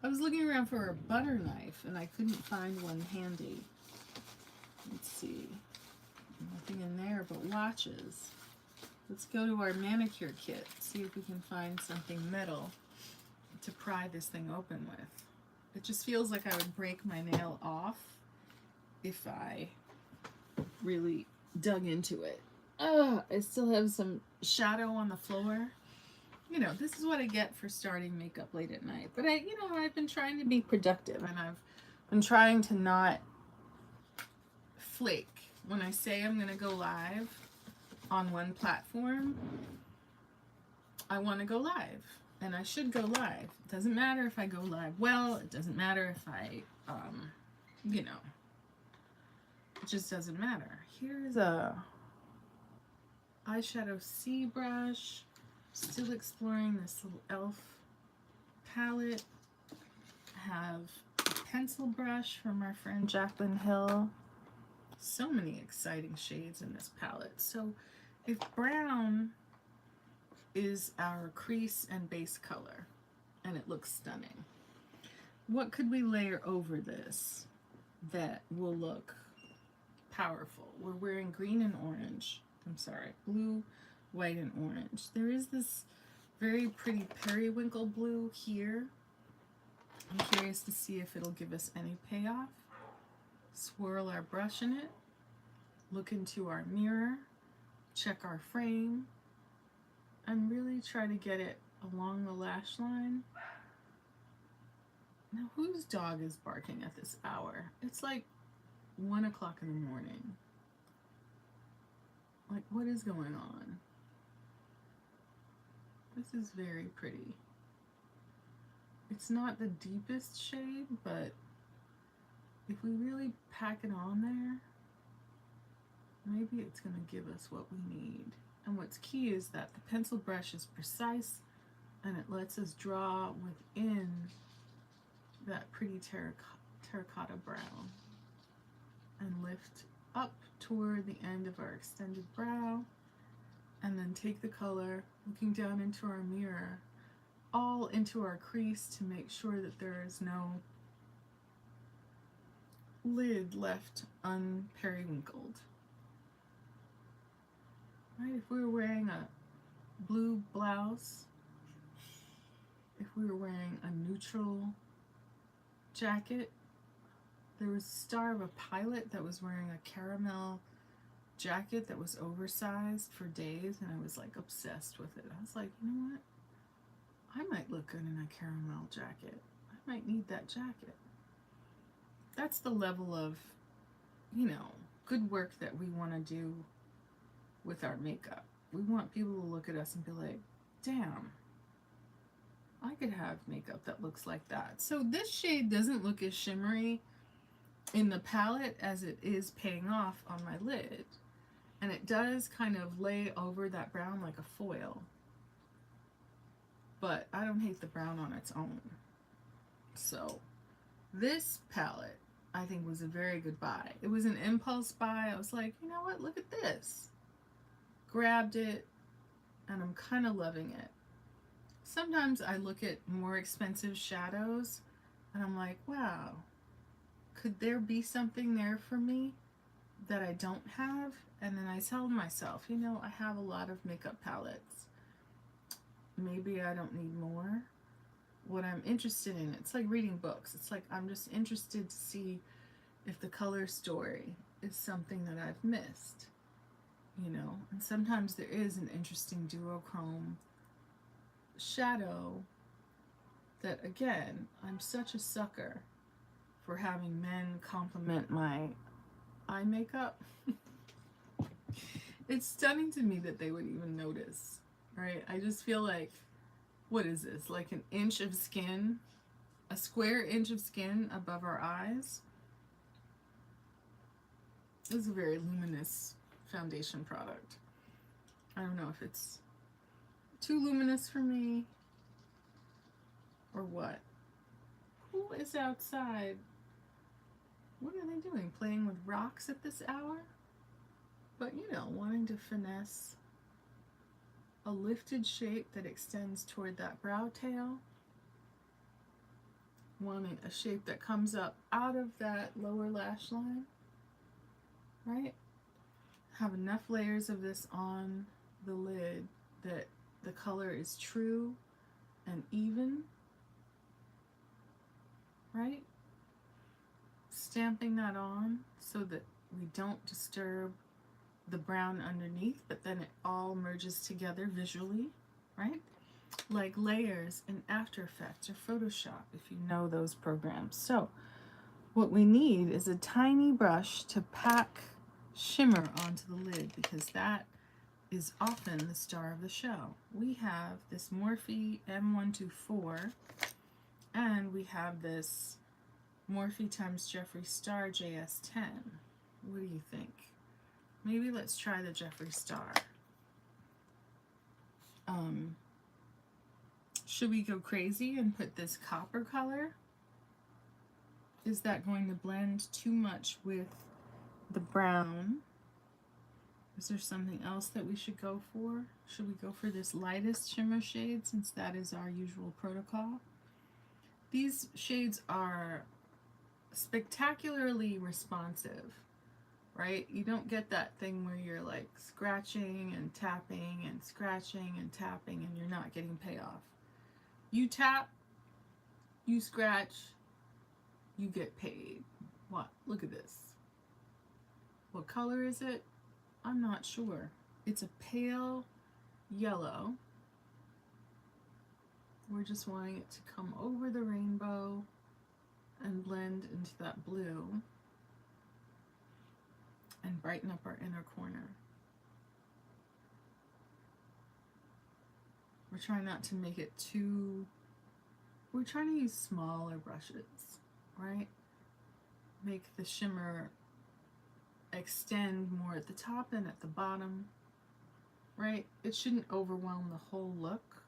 I was looking around for a butter knife and I couldn't find one handy. Let's see. Nothing in there but watches. Let's go to our manicure kit, see if we can find something metal to pry this thing open with. It just feels like I would break my nail off if I really dug into it. I still have some shadow on the floor. You know, this is what I get for starting makeup late at night. But I've been trying to be productive and I've been trying to not flake. When I say I'm going to go live on one platform, I want to go live and I should go live. It doesn't matter if I go live well. It doesn't matter if I, it just doesn't matter. Here's a eyeshadow C brush. Still exploring this little e.l.f. palette. I have a pencil brush from our friend Jaclyn Hill. So many exciting shades in this palette. So if brown is our crease and base color and it looks stunning, what could we layer over this that will look powerful? We're wearing green and orange. I'm sorry, blue, white, and orange. There is this very pretty periwinkle blue here. I'm curious to see if it'll give us any payoff. Swirl our brush in it, look into our mirror, check our frame, and really try to get it along the lash line. Now, whose dog is barking at this hour? It's like 1 o'clock in the morning. Like, what is going on? This is very pretty. It's not the deepest shade, but if we really pack it on there, maybe it's going to give us what we need. And what's key is that the pencil brush is precise and it lets us draw within that pretty terracotta brown and lift up toward the end of our extended brow, and then take the color, looking down into our mirror, all into our crease to make sure that there is no lid left unperiwinkled. Right? If we were wearing a blue blouse, if we were wearing a neutral jacket, there was a star of a pilot that was wearing a caramel jacket that was oversized for days, and I was like obsessed with it. I was like, you know what? I might look good in a caramel jacket. I might need that jacket. That's the level of, good work that we want to do with our makeup. We want people to look at us and be like, damn, I could have makeup that looks like that. So this shade doesn't look as shimmery in the palette as it is paying off on my lid. And it does kind of lay over that brown like a foil. But I don't hate the brown on its own. So this palette I think was a very good buy. It was an impulse buy. I was like, you know what, look at this. Grabbed it and I'm kind of loving it. Sometimes I look at more expensive shadows and I'm like, wow, could there be something there for me that I don't have? And then I tell myself, you know, I have a lot of makeup palettes. Maybe I don't need more. What I'm interested in, it's like reading books. It's like I'm just interested to see if the color story is something that I've missed, you know. And sometimes there is an interesting duochrome shadow that, again, I'm such a sucker for having men compliment my eye makeup. It's stunning to me that they would even notice, right? I just feel like, what is this? Like an inch of skin, a square inch of skin above our eyes. This is a very luminous foundation product. I don't know if it's too luminous for me or what. Who is outside? What are they doing? Playing with rocks at this hour? But you know, wanting to finesse a lifted shape that extends toward that brow tail. Wanting a shape that comes up out of that lower lash line. Right? Have enough layers of this on the lid that the color is true and even. Right? Stamping that on so that we don't disturb the brown underneath, but then it all merges together visually, right? Like layers in After Effects or Photoshop, if you know those programs. So what we need is a tiny brush to pack shimmer onto the lid, because that is often the star of the show. We have this Morphe M124 and we have this Morphe times Jeffree Star JS10. What do you think? Maybe let's try the Jeffree Star. Should we go crazy and put this copper color? Is that going to blend too much with the brown? Is there something else that we should go for? Should we go for this lightest shimmer shade, since that is our usual protocol? These shades are spectacularly responsive, right? You don't get that thing where you're like scratching and tapping and scratching and tapping and you're not getting payoff. You tap, you scratch, you get paid. What? Look at this. What color is it? I'm not sure. It's a pale yellow. We're just wanting it to come over the rainbow and blend into that blue and brighten up our inner corner. We're trying not to make it too, we're trying to use smaller brushes, right? Make the shimmer extend more at the top than at the bottom, right? It shouldn't overwhelm the whole look,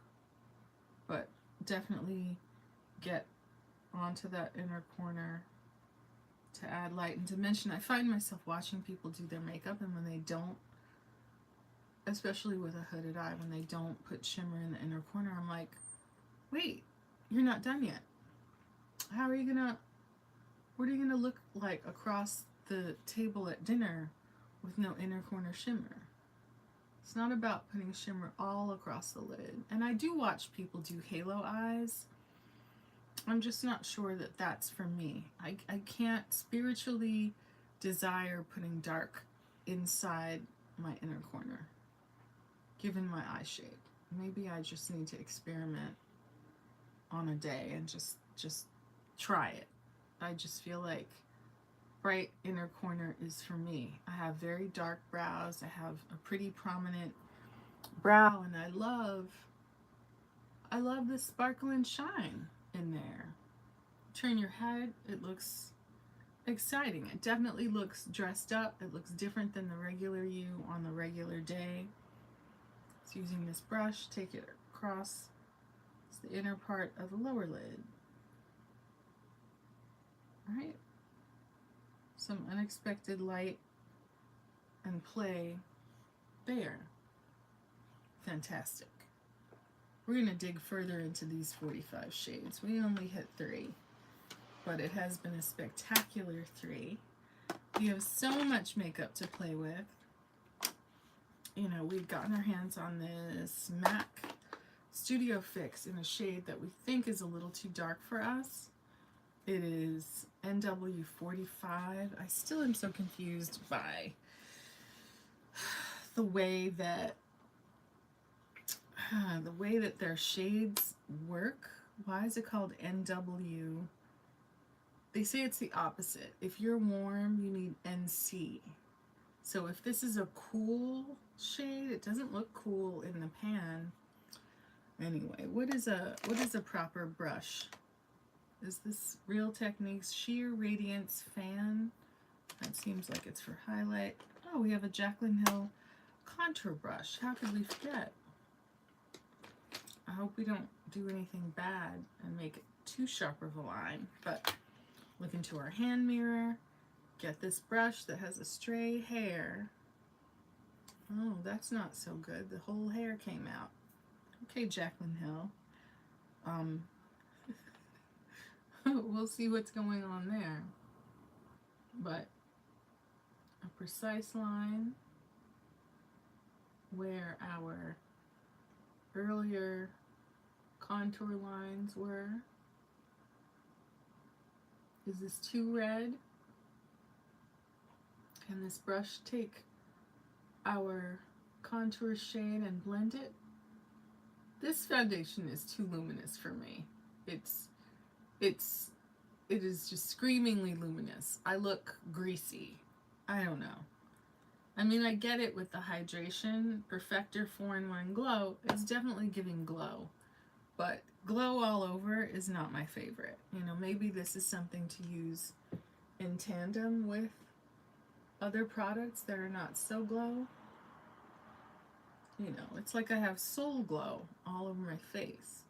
but definitely get onto that inner corner to add light and dimension. I find myself watching people do their makeup, and when they don't, especially with a hooded eye, when they don't put shimmer in the inner corner, I'm like, wait, you're not done yet. How are you gonna, what are you gonna look like across the table at dinner with no inner corner shimmer? It's not about putting shimmer all across the lid. And I do watch people do halo eyes. I'm just not sure that that's for me. I can't spiritually desire putting dark inside my inner corner, given my eye shape. Maybe I just need to experiment on a day and just try it. I just feel like bright inner corner is for me. I have very dark brows. I have a pretty prominent brow, and I love I love the sparkle and shine in there. Turn your head, it looks exciting. It definitely looks dressed up. It looks different than the regular you on the regular day. So using this brush, take it across the inner part of the lower lid. Right? Some unexpected light and play there. Fantastic. We're going to dig further into these 45 shades. We only hit 3, but it has been a spectacular 3. We have so much makeup to play with. You know, we've gotten our hands on this MAC Studio Fix in a shade that we think is a little too dark for us. It is NW45. I still am so confused by the way that their shades work. Why is it called NW? They say it's the opposite. If you're warm, you need NC. So if this is a cool shade, it doesn't look cool in the pan. Anyway, what is a proper brush? Is this Real Techniques Sheer Radiance Fan? That seems like it's for highlight. Oh, we have a Jaclyn Hill contour brush. How could we forget? I hope we don't do anything bad and make it too sharp of a line, but look into our hand mirror, get this brush that has a stray hair. Oh, that's not so good. The whole hair came out. Okay, Jaclyn Hill. We'll see what's going on there. But a precise line where our earlier contour lines were. Is this too red? Can this brush take our contour shade and blend it? This foundation is too luminous for me. It is just screamingly luminous. I look greasy. I don't know. I mean, I get it with the hydration. Perfector 4-in-1 Glow is definitely giving glow, but glow all over is not my favorite. You know, maybe this is something to use in tandem with other products that are not so glow. You know, it's like I have Soul Glow all over my face.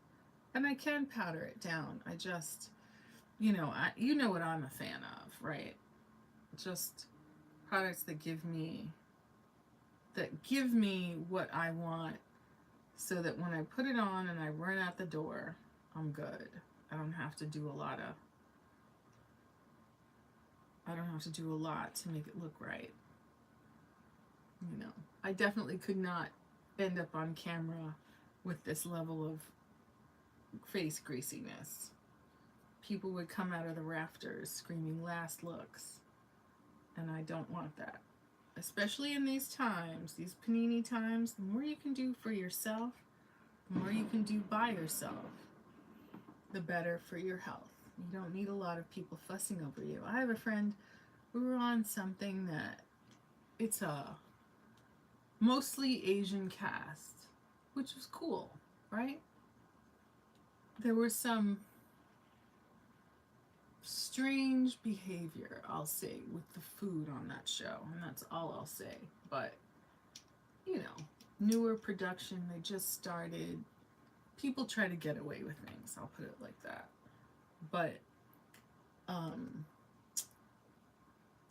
And I can powder it down. I just, you know what I'm a fan of, right? Just products that give me what I want, so that when I put it on and I run out the door, I'm good. I don't have to do a lot to make it look right. You know, I definitely could not end up on camera with this level of face greasiness. People would come out of the rafters screaming last looks, and I don't want that. Especially in these times, these panini times, the more you can do for yourself, the more you can do by yourself, the better for your health. You don't need a lot of people fussing over you. I have a friend, we were on something that it's a mostly Asian cast, which was cool, right? There was some strange behavior, I'll say, with the food on that show, and that's all I'll say. But, you know, newer production, they just started. People try to get away with things, I'll put it like that. But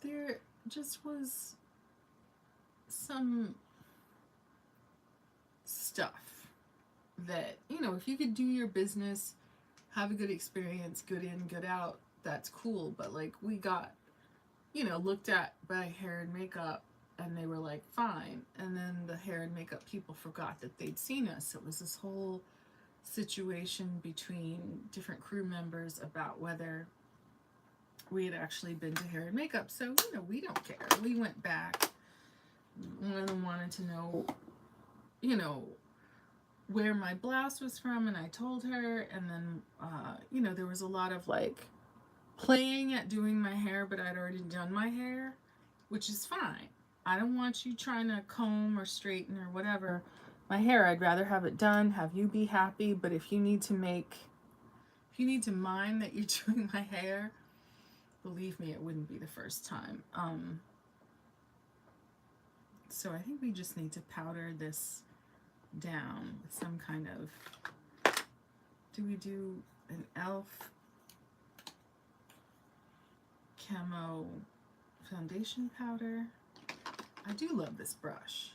there just was some stuff that, you know, if you could do your business, have a good experience, good in, good out, that's cool. But like, we got, you know, looked at by hair and makeup, and they were like, fine. And then the hair and makeup people forgot that they'd seen us. It was this whole situation between different crew members about whether we had actually been to hair and makeup. So, you know, we don't care. We went back. One of them wanted to know, you know, where my blouse was from, and I told her. And then, you know, there was a lot of like playing at doing my hair, but I'd already done my hair, which is fine. I don't want you trying to comb or straighten or whatever my hair. I'd rather have it done, have you be happy, but if you need to mind that you're doing my hair, believe me, it wouldn't be the first time. So I think we just need to powder this down with some kind of, do we do an e.l.f. camo foundation powder? I do love this brush.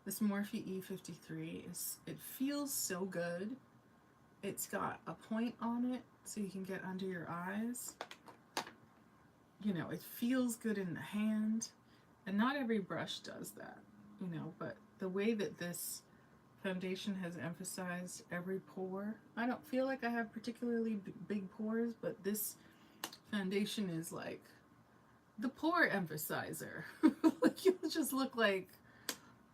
This Morphe E53, it feels so good. It's got a point on it so you can get under your eyes. You know, it feels good in the hand. And not every brush does that, you know, but the way that this foundation has emphasized every pore. I don't feel like I have particularly big pores, but this foundation is like the pore emphasizer. Like, you just look like,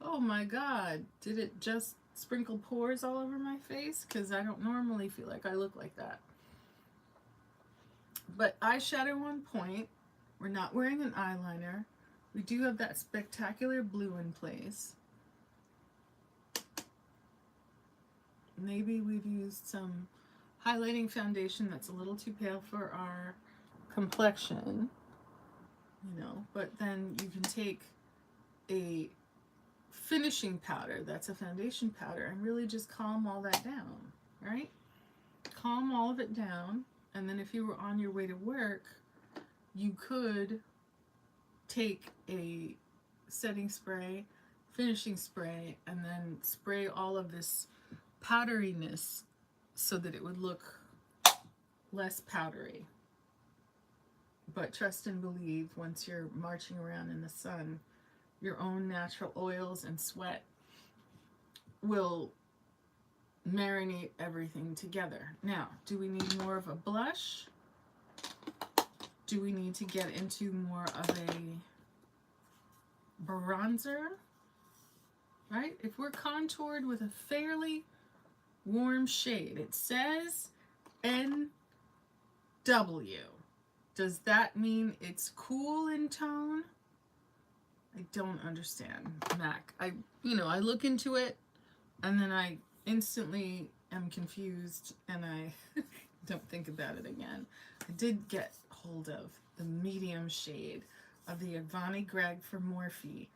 oh my god, did it just sprinkle pores all over my face? Because I don't normally feel like I look like that. But eyeshadow on point. We're not wearing an eyeliner. We do have that spectacular blue in place. Maybe we've used some highlighting foundation that's a little too pale for our complexion, you know, but then you can take a finishing powder that's a foundation powder and really just calm all that down, right? Calm all of it down, and then if you were on your way to work, you could take a setting spray, finishing spray, and then spray all of this powderiness so that it would look less powdery. But trust and believe, once you're marching around in the sun, your own natural oils and sweat will marinate everything together. Now, do we need more of a blush? Do we need to get into more of a bronzer? Right? If we're contoured with a fairly warm shade, it says NW. Does that mean it's cool in tone? I don't understand MAC. I look into it and then I instantly am confused and I don't think about it again. I did get hold of the medium shade of the Avani Gregg for Morphe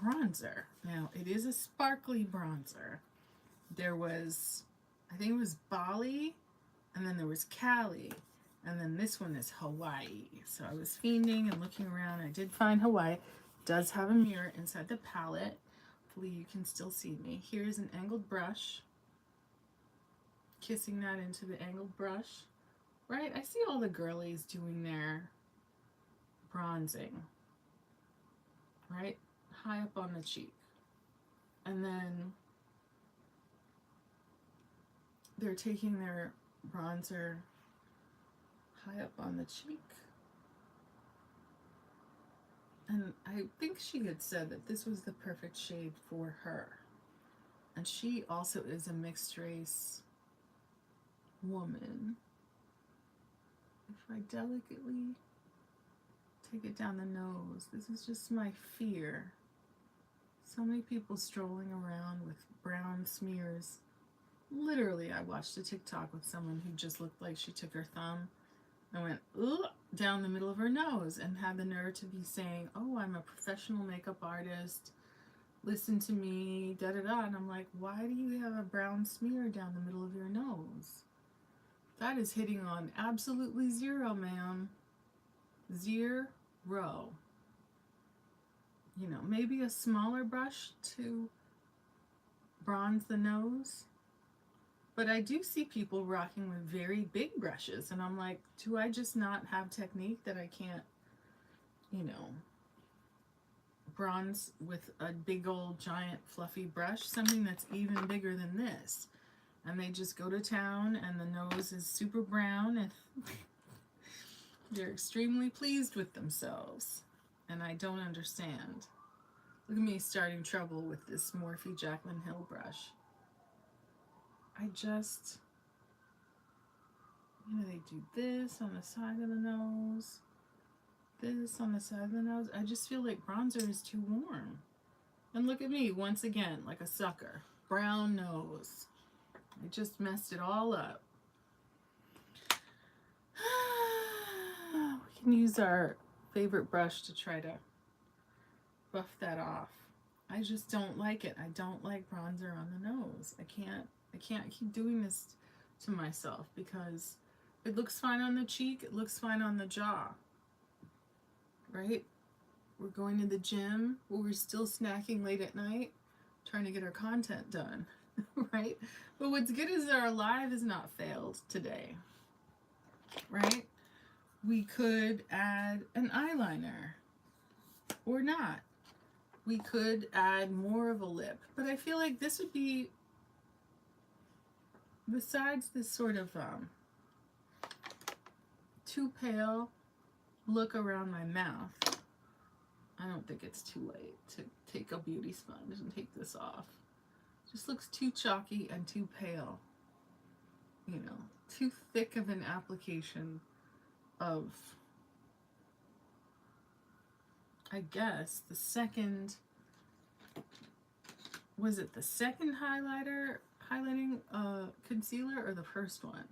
bronzer. Now, it is a sparkly bronzer. There was, I think it was Bali, and then there was Cali, and then this one is Hawaii. So I was fiending and looking around. I did find Hawaii. It does have a mirror inside the palette. Hopefully you can still see me. Here's an angled brush. Kissing that into the angled brush. Right? I see all the girlies doing their bronzing. Right? High up on the cheek. And then they're taking their bronzer high up on the cheek. And I think she had said that this was the perfect shade for her. And she also is a mixed race woman. If I delicately take it down the nose, this is just my fear. So many people strolling around with brown smears. Literally, I watched a TikTok with someone who just looked like she took her thumb and went ooh, down the middle of her nose and had the nerve to be saying, oh, I'm a professional makeup artist, listen to me, da da da. And I'm like, why do you have a brown smear down the middle of your nose? That is hitting on absolutely zero, ma'am. Zero. You know, maybe a smaller brush to bronze the nose. But I do see people rocking with very big brushes, and I'm like, do I just not have technique that I can't, you know, bronze with a big old giant fluffy brush, something that's even bigger than this? And they just go to town and the nose is super brown and they're extremely pleased with themselves. And I don't understand. Look at me starting trouble with this Morphe Jaclyn Hill brush. I just, you know, they do this on the side of the nose, this on the side of the nose. I just feel like bronzer is too warm. And look at me, once again, like a sucker. brown nose. I just messed it all up. We can use our favorite brush to try to buff that off. I just don't like it. I don't like bronzer on the nose. I can't keep doing this to myself because it looks fine on the cheek, it looks fine on the jaw. Right? We're going to the gym, but we're still snacking late at night, trying to get our content done. Right? But what's good is that our live has not failed today. Right? We could add an eyeliner or not. We could add more of a lip, but I feel like this would be, besides this sort of too pale look around my mouth, I don't think it's too late to take a beauty sponge and take this off. It just looks too chalky and too pale. You know, too thick of an application of, I guess, the second, was it the second highlighting concealer or the first one?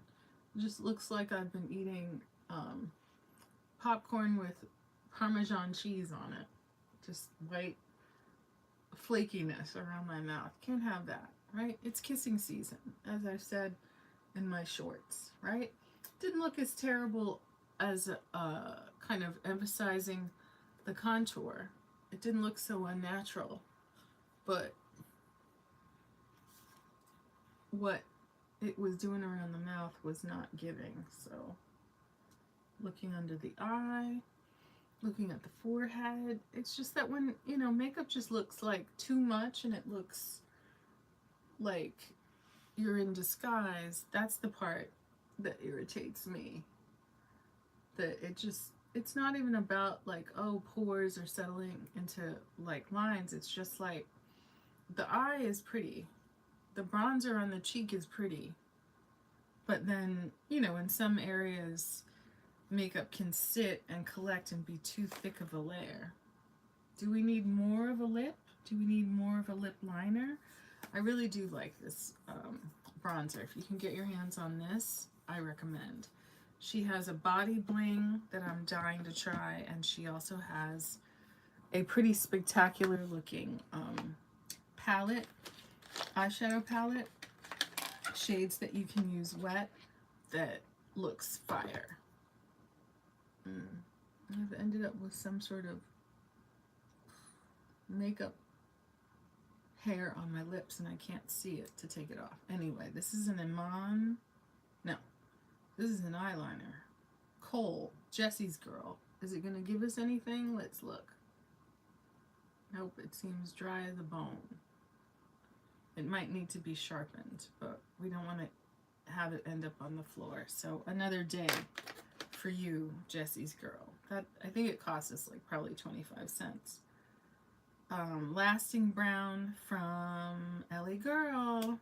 It just looks like I've been eating popcorn with Parmesan cheese on it. Just white flakiness around my mouth. Can't have that, right? It's kissing season, as I said in my shorts, right? Didn't look as terrible as kind of emphasizing the contour. It didn't look so unnatural, but what it was doing around the mouth was not giving. So looking under the eye, looking at the forehead, it's just that when, you know, makeup just looks like too much and it looks like you're in disguise, that's the part that irritates me. That it's not even about like, oh, pores are settling into like lines. It's just like the eye is pretty, the bronzer on the cheek is pretty, but then, you know, in some areas makeup can sit and collect and be too thick of a layer. Do we need more of a lip? Do we need more of a lip liner? I really do like this bronzer. If you can get your hands on this, I recommend. She has a body bling that I'm dying to try, and she also has a pretty spectacular looking palette, eyeshadow palette, shades that you can use wet that looks fire. I've ended up with some sort of makeup hair on my lips and I can't see it to take it off. Anyway, this is an Iman. No, this is an eyeliner. Kohl, Jesse's Girl. Is it going to give us anything? Let's look. Nope, it seems dry as a bone. It might need to be sharpened, but we don't want to have it end up on the floor. So another day for you, Jesse's Girl. That, I think it cost us like probably 25 cents. Lasting Brown from LA Girl.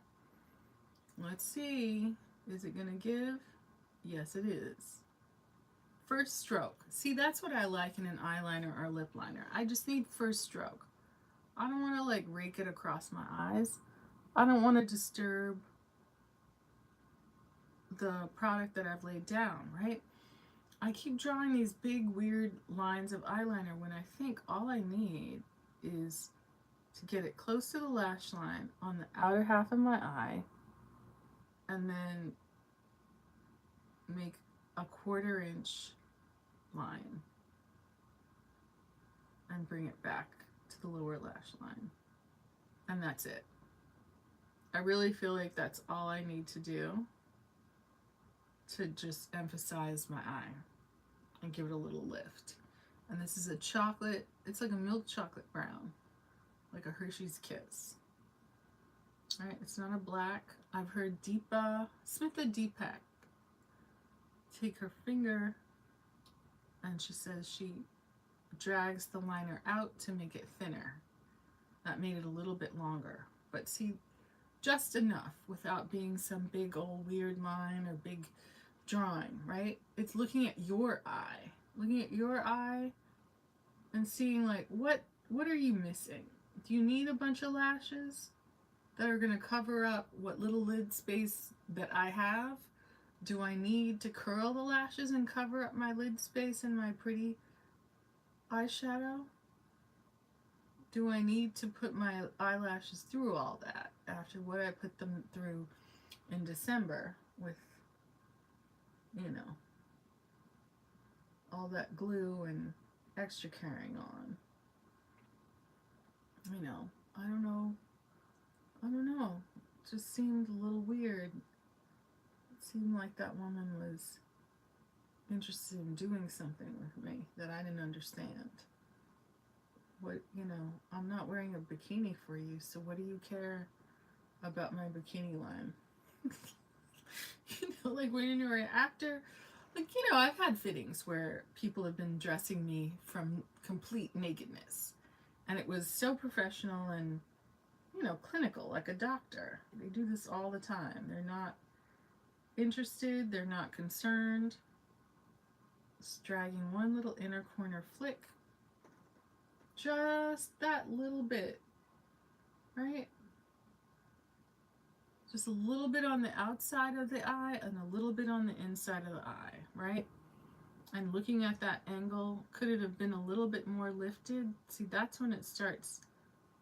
Let's see. Is it gonna give? Yes, it is. First stroke. See, that's what I like in an eyeliner or lip liner. I just need first stroke. I don't want to like rake it across my eyes. I don't want to disturb the product that I've laid down, right? I keep drawing these big weird lines of eyeliner when I think all I need is to get it close to the lash line on the outer half of my eye and then make a 1/4 inch line and bring it back to the lower lash line. And that's it. I really feel like that's all I need to do to just emphasize my eye and give it a little lift. And this is a chocolate, it's like a milk chocolate brown, like a Hershey's Kiss. All right, it's not a black. I've heard Smitha Deepak take her finger and she says she drags the liner out to make it thinner. That made it a little bit longer, but see, just enough without being some big old weird line or big drawing, right? It's looking at your eye, and seeing like, what are you missing? Do you need a bunch of lashes? that are going to cover up what little lid space that I have? Do I need to curl the lashes and cover up my lid space and my pretty eyeshadow? Do I need to put my eyelashes through all that after what I put them through in December with, you know, all that glue and extra carrying on? You know, I don't know. I don't know. It just seemed a little weird. It seemed like that woman was interested in doing something with me that I didn't understand. What, you know, I'm not wearing a bikini for you, so what do you care about my bikini line? You know, like when you're an actor, like, you know, I've had fittings where people have been dressing me from complete nakedness, and it was so professional and, you know, clinical, like a doctor. They do this all the time. They're not interested, they're not concerned. Just dragging one little inner corner flick. Just that little bit, right? Just a little bit on the outside of the eye and a little bit on the inside of the eye, right? And looking at that angle, could it have been a little bit more lifted? See, that's when it starts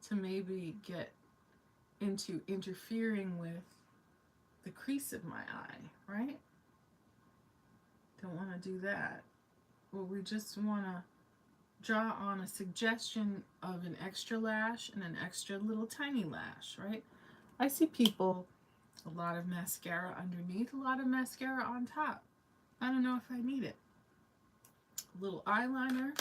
to maybe get into interfering with the crease of my eye, right? Don't want to do that. Well, we just want to draw on a suggestion of an extra lash and an extra little tiny lash, right? I see people, a lot of mascara underneath, a lot of mascara on top. I don't know if I need it. A little eyeliner,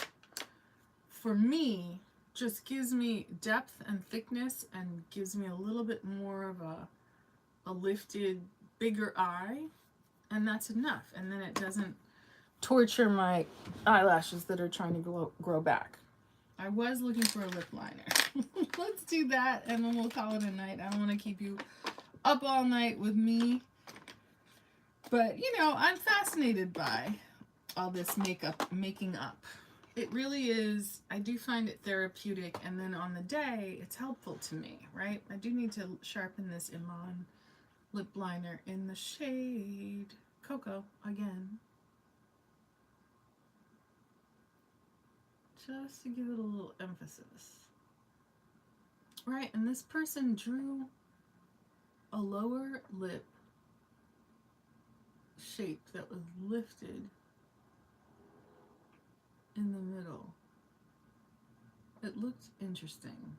for me, just gives me depth and thickness and gives me a little bit more of a lifted, bigger eye, and that's enough. And then it doesn't torture my eyelashes that are trying to grow back. I was looking for a lip liner. Let's do that and then we'll call it a night. I don't want to keep you up all night with me. But, you know, I'm fascinated by all this making up. It really is. I do find it therapeutic, and then on the day, it's helpful to me, right? I do need to sharpen this Iman lip liner in the shade Cocoa again. Just to give it a little emphasis. Right, and this person drew a lower lip shape that was lifted in the middle. It looked interesting.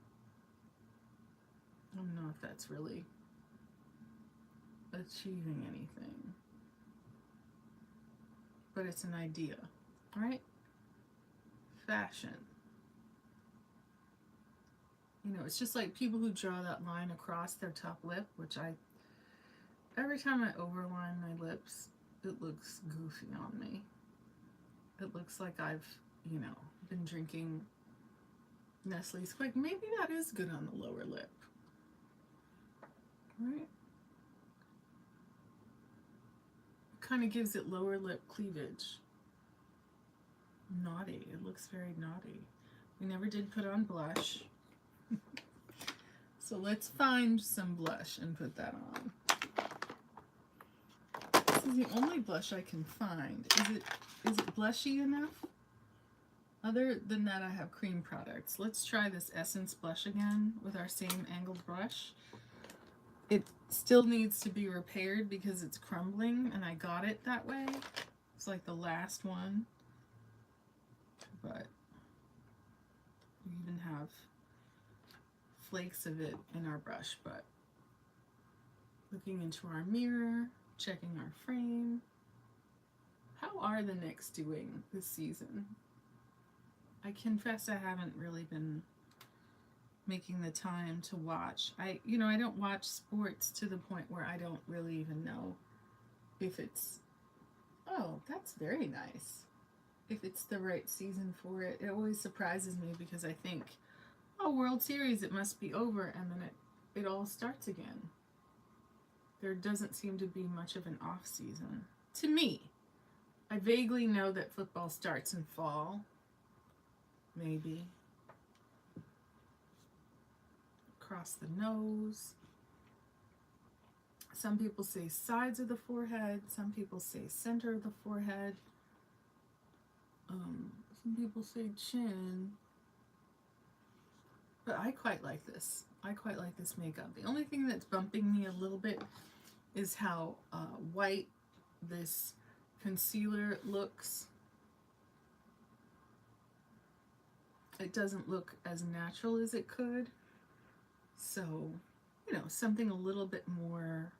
I don't know if that's really achieving anything, but it's an idea, right? Fashion. You know, it's just like people who draw that line across their top lip, which every time I overline my lips, it looks goofy on me. It looks like I've, you know, been drinking Nestle Squig. Maybe that is good on the lower lip, right? Kind of gives it lower lip cleavage. Naughty. It looks very naughty. We never did put on blush. So let's find some blush and put that on. This is the only blush I can find. Is it blushy enough? Other than that, I have cream products. Let's try this Essence blush again with our same angled brush. It still needs to be repaired because it's crumbling, and I got it that way. It's like the last one. But we even have flakes of it in our brush. But looking into our mirror, checking our frame. How are the Knicks doing this season? I confess I haven't really been making the time to watch. I don't watch sports to the point where I don't really even know if it's, oh, that's very nice, if it's the right season for it. It always surprises me because I think, oh, World Series, it must be over, and then it all starts again. There doesn't seem to be much of an off season. To me, I vaguely know that football starts in fall. Maybe. Across the nose. Some people say sides of the forehead. Some people say center of the forehead. Some people say chin. But I quite like this. I quite like this makeup. The only thing that's bumping me a little bit is how white this concealer looks. It doesn't look as natural as it could. So, you know, something a little bit more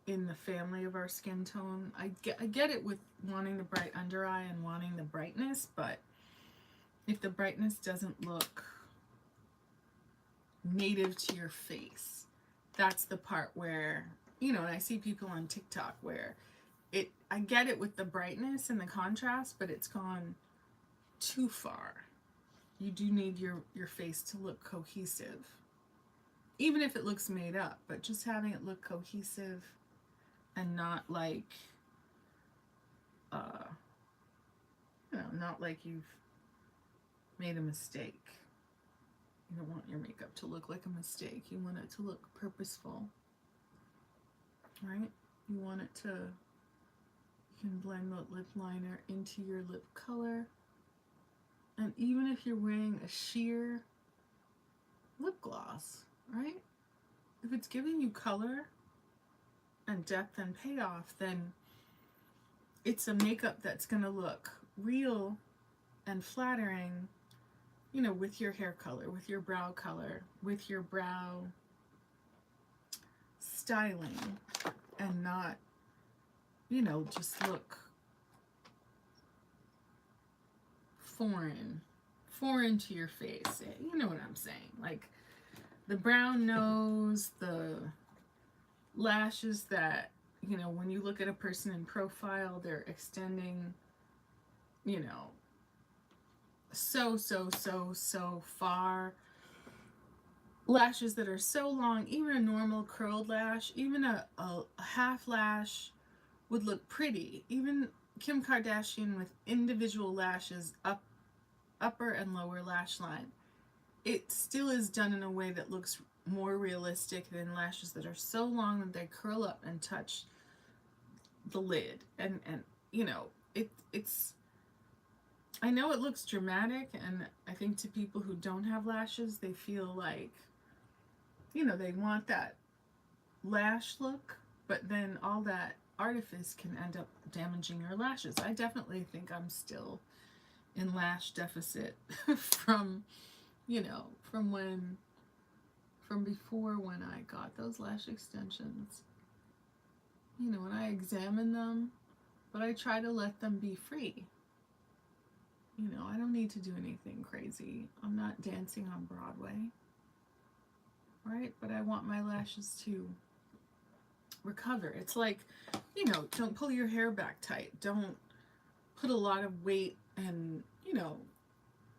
in the family of our skin tone. I get it with wanting the bright under eye and wanting the brightness, but if the brightness doesn't look native to your face, that's the part where, you know, and I see people on TikTok where I get it with the brightness and the contrast, but it's gone too far. You do need your face to look cohesive, even if it looks made up, but just having it look cohesive and not like, you know, not like you've made a mistake. You don't want your makeup to look like a mistake. You want it to look purposeful, right? You want it to, you can blend the lip liner into your lip color. And even if you're wearing a sheer lip gloss, right? If it's giving you color and depth and payoff, then it's a makeup that's going to look real and flattering, you know, with your hair color, with your brow color, with your brow styling, and not, you know, just look foreign to your face. You know what I'm saying? Like the brown nose, the lashes that, you know, when you look at a person in profile, they're extending, you know, so far. Lashes that are so long, even a normal curled lash, even a half lash would look pretty. Even Kim Kardashian with individual lashes, upper and lower lash line, it still is done in a way that looks more realistic than lashes that are so long that they curl up and touch the lid. And you know, it's I know it looks dramatic, and I think to people who don't have lashes, they feel like, you know, they want that lash look, but then all that artifice can end up damaging your lashes. I definitely think I'm still in lash deficit from, you know, from before when I got those lash extensions. You know, and I examine them, but I try to let them be free. You know, I don't need to do anything crazy. I'm not dancing on Broadway, right? But I want my lashes to recover. It's like, you know, don't pull your hair back tight. Don't put a lot of weight, and, you know,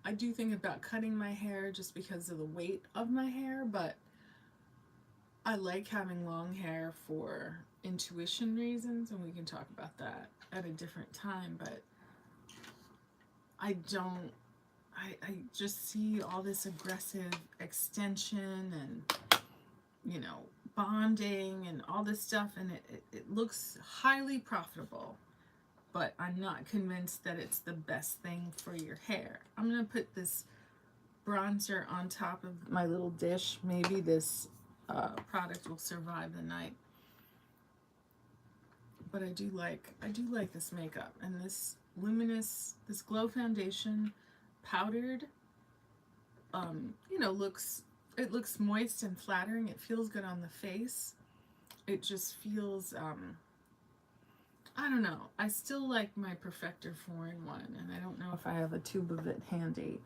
I do think about cutting my hair just because of the weight of my hair, but I like having long hair for intuition reasons, and we can talk about that at a different time, but I just see all this aggressive extension and, you know, bonding and all this stuff, and it looks highly profitable, but I'm not convinced that it's the best thing for your hair. I'm going to put this bronzer on top of my little dish. Maybe this product will survive the night. But I do like this makeup, and this luminous, this glow foundation, powdered, you know, it looks moist and flattering. It feels good on the face. It just feels, I don't know. I still like my Perfector 4-in-1, and I don't know if I have a tube of it handy,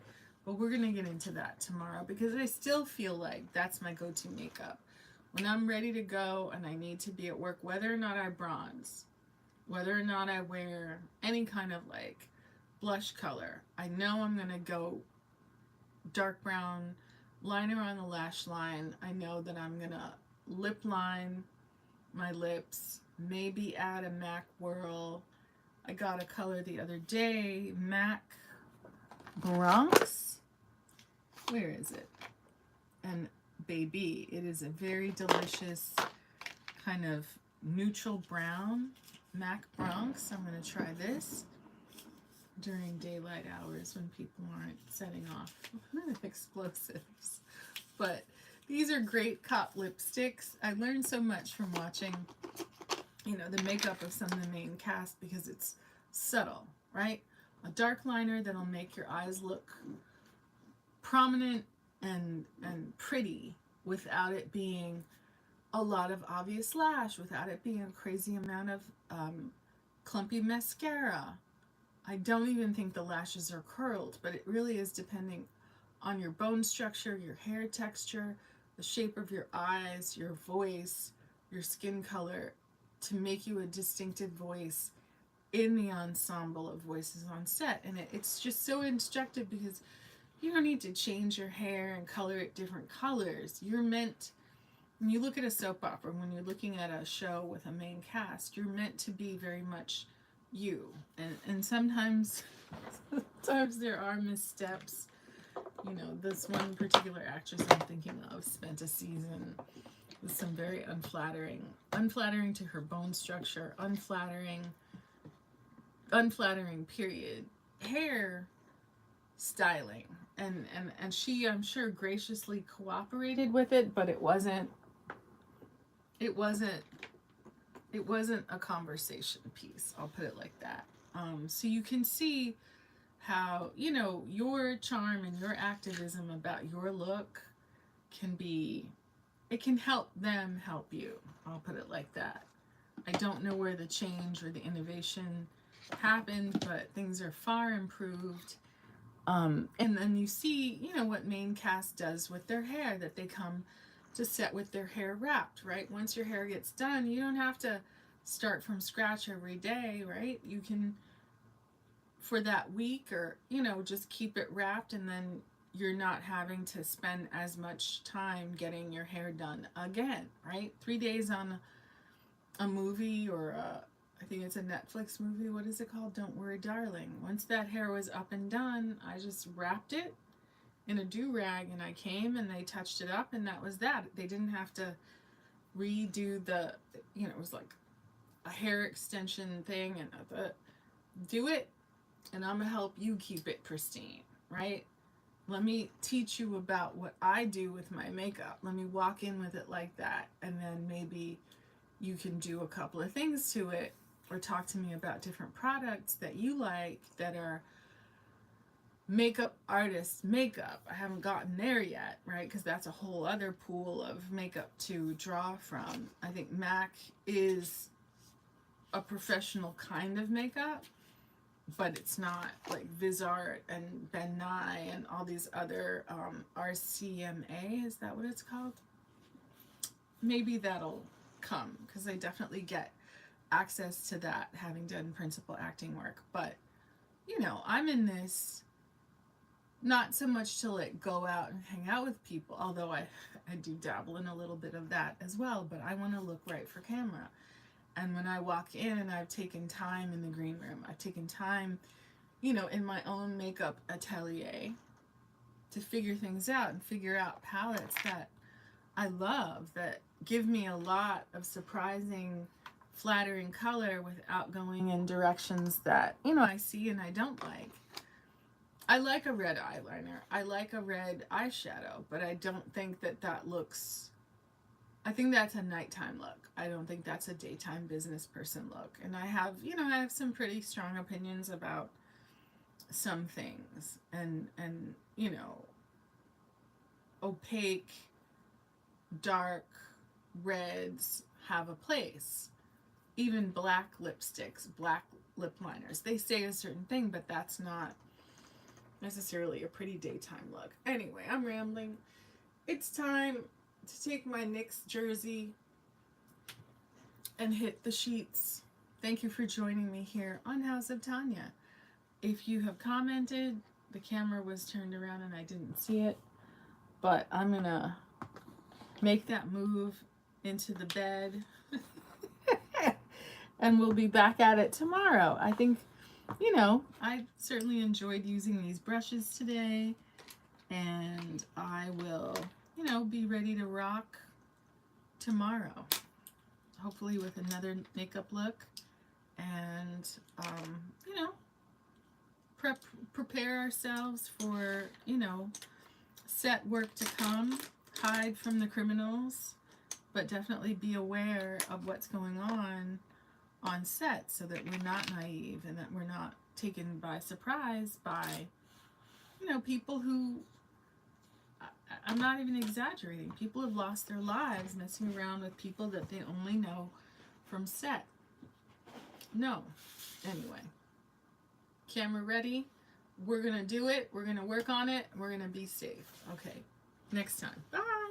but we're gonna get into that tomorrow, because I still feel like that's my go-to makeup. When I'm ready to go and I need to be at work, whether or not I bronze, whether or not I wear any kind of like blush color, I know I'm going to go dark brown, liner on the lash line. I know that I'm going to lip line my lips, maybe add a MAC Whirl. I got a color the other day, MAC Bronx. Where is it? And baby, it is a very delicious kind of neutral brown MAC Bronx. I'm going to try this during daylight hours when people aren't setting off explosives. But these are great cop lipsticks. I learned so much from watching, the makeup of some of the main cast because it's subtle, right? A dark liner that'll make your eyes look prominent and pretty without it being a lot of obvious lash, without it being a crazy amount of clumpy mascara. I don't even think the lashes are curled, but it really is depending on your bone structure, your hair texture, the shape of your eyes, your voice, your skin color, to make you a distinctive voice in the ensemble of voices on set. And it's just so instructive because you don't need to change your hair and color it different colors. You're meant, when you look at a soap opera, when you're looking at a show with a main cast, you're meant to be very much you. And sometimes there are missteps. This one particular actress I'm thinking of spent a season with some very unflattering to her bone structure, unflattering period, hair styling. And she, I'm sure, graciously cooperated with it, but it wasn't a conversation piece. I'll put it like that. So you can see how, your charm and your activism about your look it can help them help you. I'll put it like that. I don't know where the change or the innovation happened, but things are far improved. And then you see, what main cast does with their hair, that they come to set with their hair wrapped, right? Once your hair gets done, you don't have to start from scratch every day, right? You can, for that week, or, just keep it wrapped, and then you're not having to spend as much time getting your hair done again, right? 3 days on a movie, or I think it's a Netflix movie. What is it called? Don't Worry, Darling. Once that hair was up and done, I just wrapped it in a do-rag, and I came and they touched it up, and that was that. They didn't have to redo the, it was like a hair extension thing, and do it, and I'm gonna help you keep it pristine, right? Let me teach you about what I do with my makeup. Let me walk in with it like that, and then maybe you can do a couple of things to it, or talk to me about different products that you like that are makeup artists makeup. I haven't gotten there yet, right? Because that's a whole other pool of makeup to draw from. I think MAC is a professional kind of makeup, but it's not like Visart and Ben Nye and all these other RCMA, is that what it's called? Maybe that'll come, because I definitely get access to that having done principal acting work. But I'm in this not so much to go out and hang out with people, although I do dabble in a little bit of that as well, but I want to look right for camera. And when I walk in, I've taken time in the green room. I've taken time, in my own makeup atelier to figure things out and figure out palettes that I love, that give me a lot of surprising, flattering color without going in directions that, I see and I don't like. I like a red eyeliner. I like a red eyeshadow, but I don't think that looks... I think that's a nighttime look. I don't think that's a daytime business person look. And I have some pretty strong opinions about some things. And opaque, dark reds have a place. Even black lipsticks, black lip liners, they say a certain thing, but that's not necessarily a pretty daytime look. Anyway, I'm rambling. It's time to take my Knicks jersey and hit the sheets. Thank you for joining me here on House of Tanya. If you have commented, the camera was turned around and I didn't see it, but I'm gonna make that move into the bed and we'll be back at it tomorrow. I think, I certainly enjoyed using these brushes today, and I will, be ready to rock tomorrow. hopefully with another makeup look, and you know, prepare ourselves for, you know, set work to come. Hide from the criminals, but definitely be aware of what's going on set, so that we're not naive and that we're not taken by surprise by, you know, people who, I'm not even exaggerating, people have lost their lives messing around with people that they only know from set. No. Anyway, camera ready. We're gonna do it. We're gonna work on it. We're gonna be safe. Okay. Next time. Bye.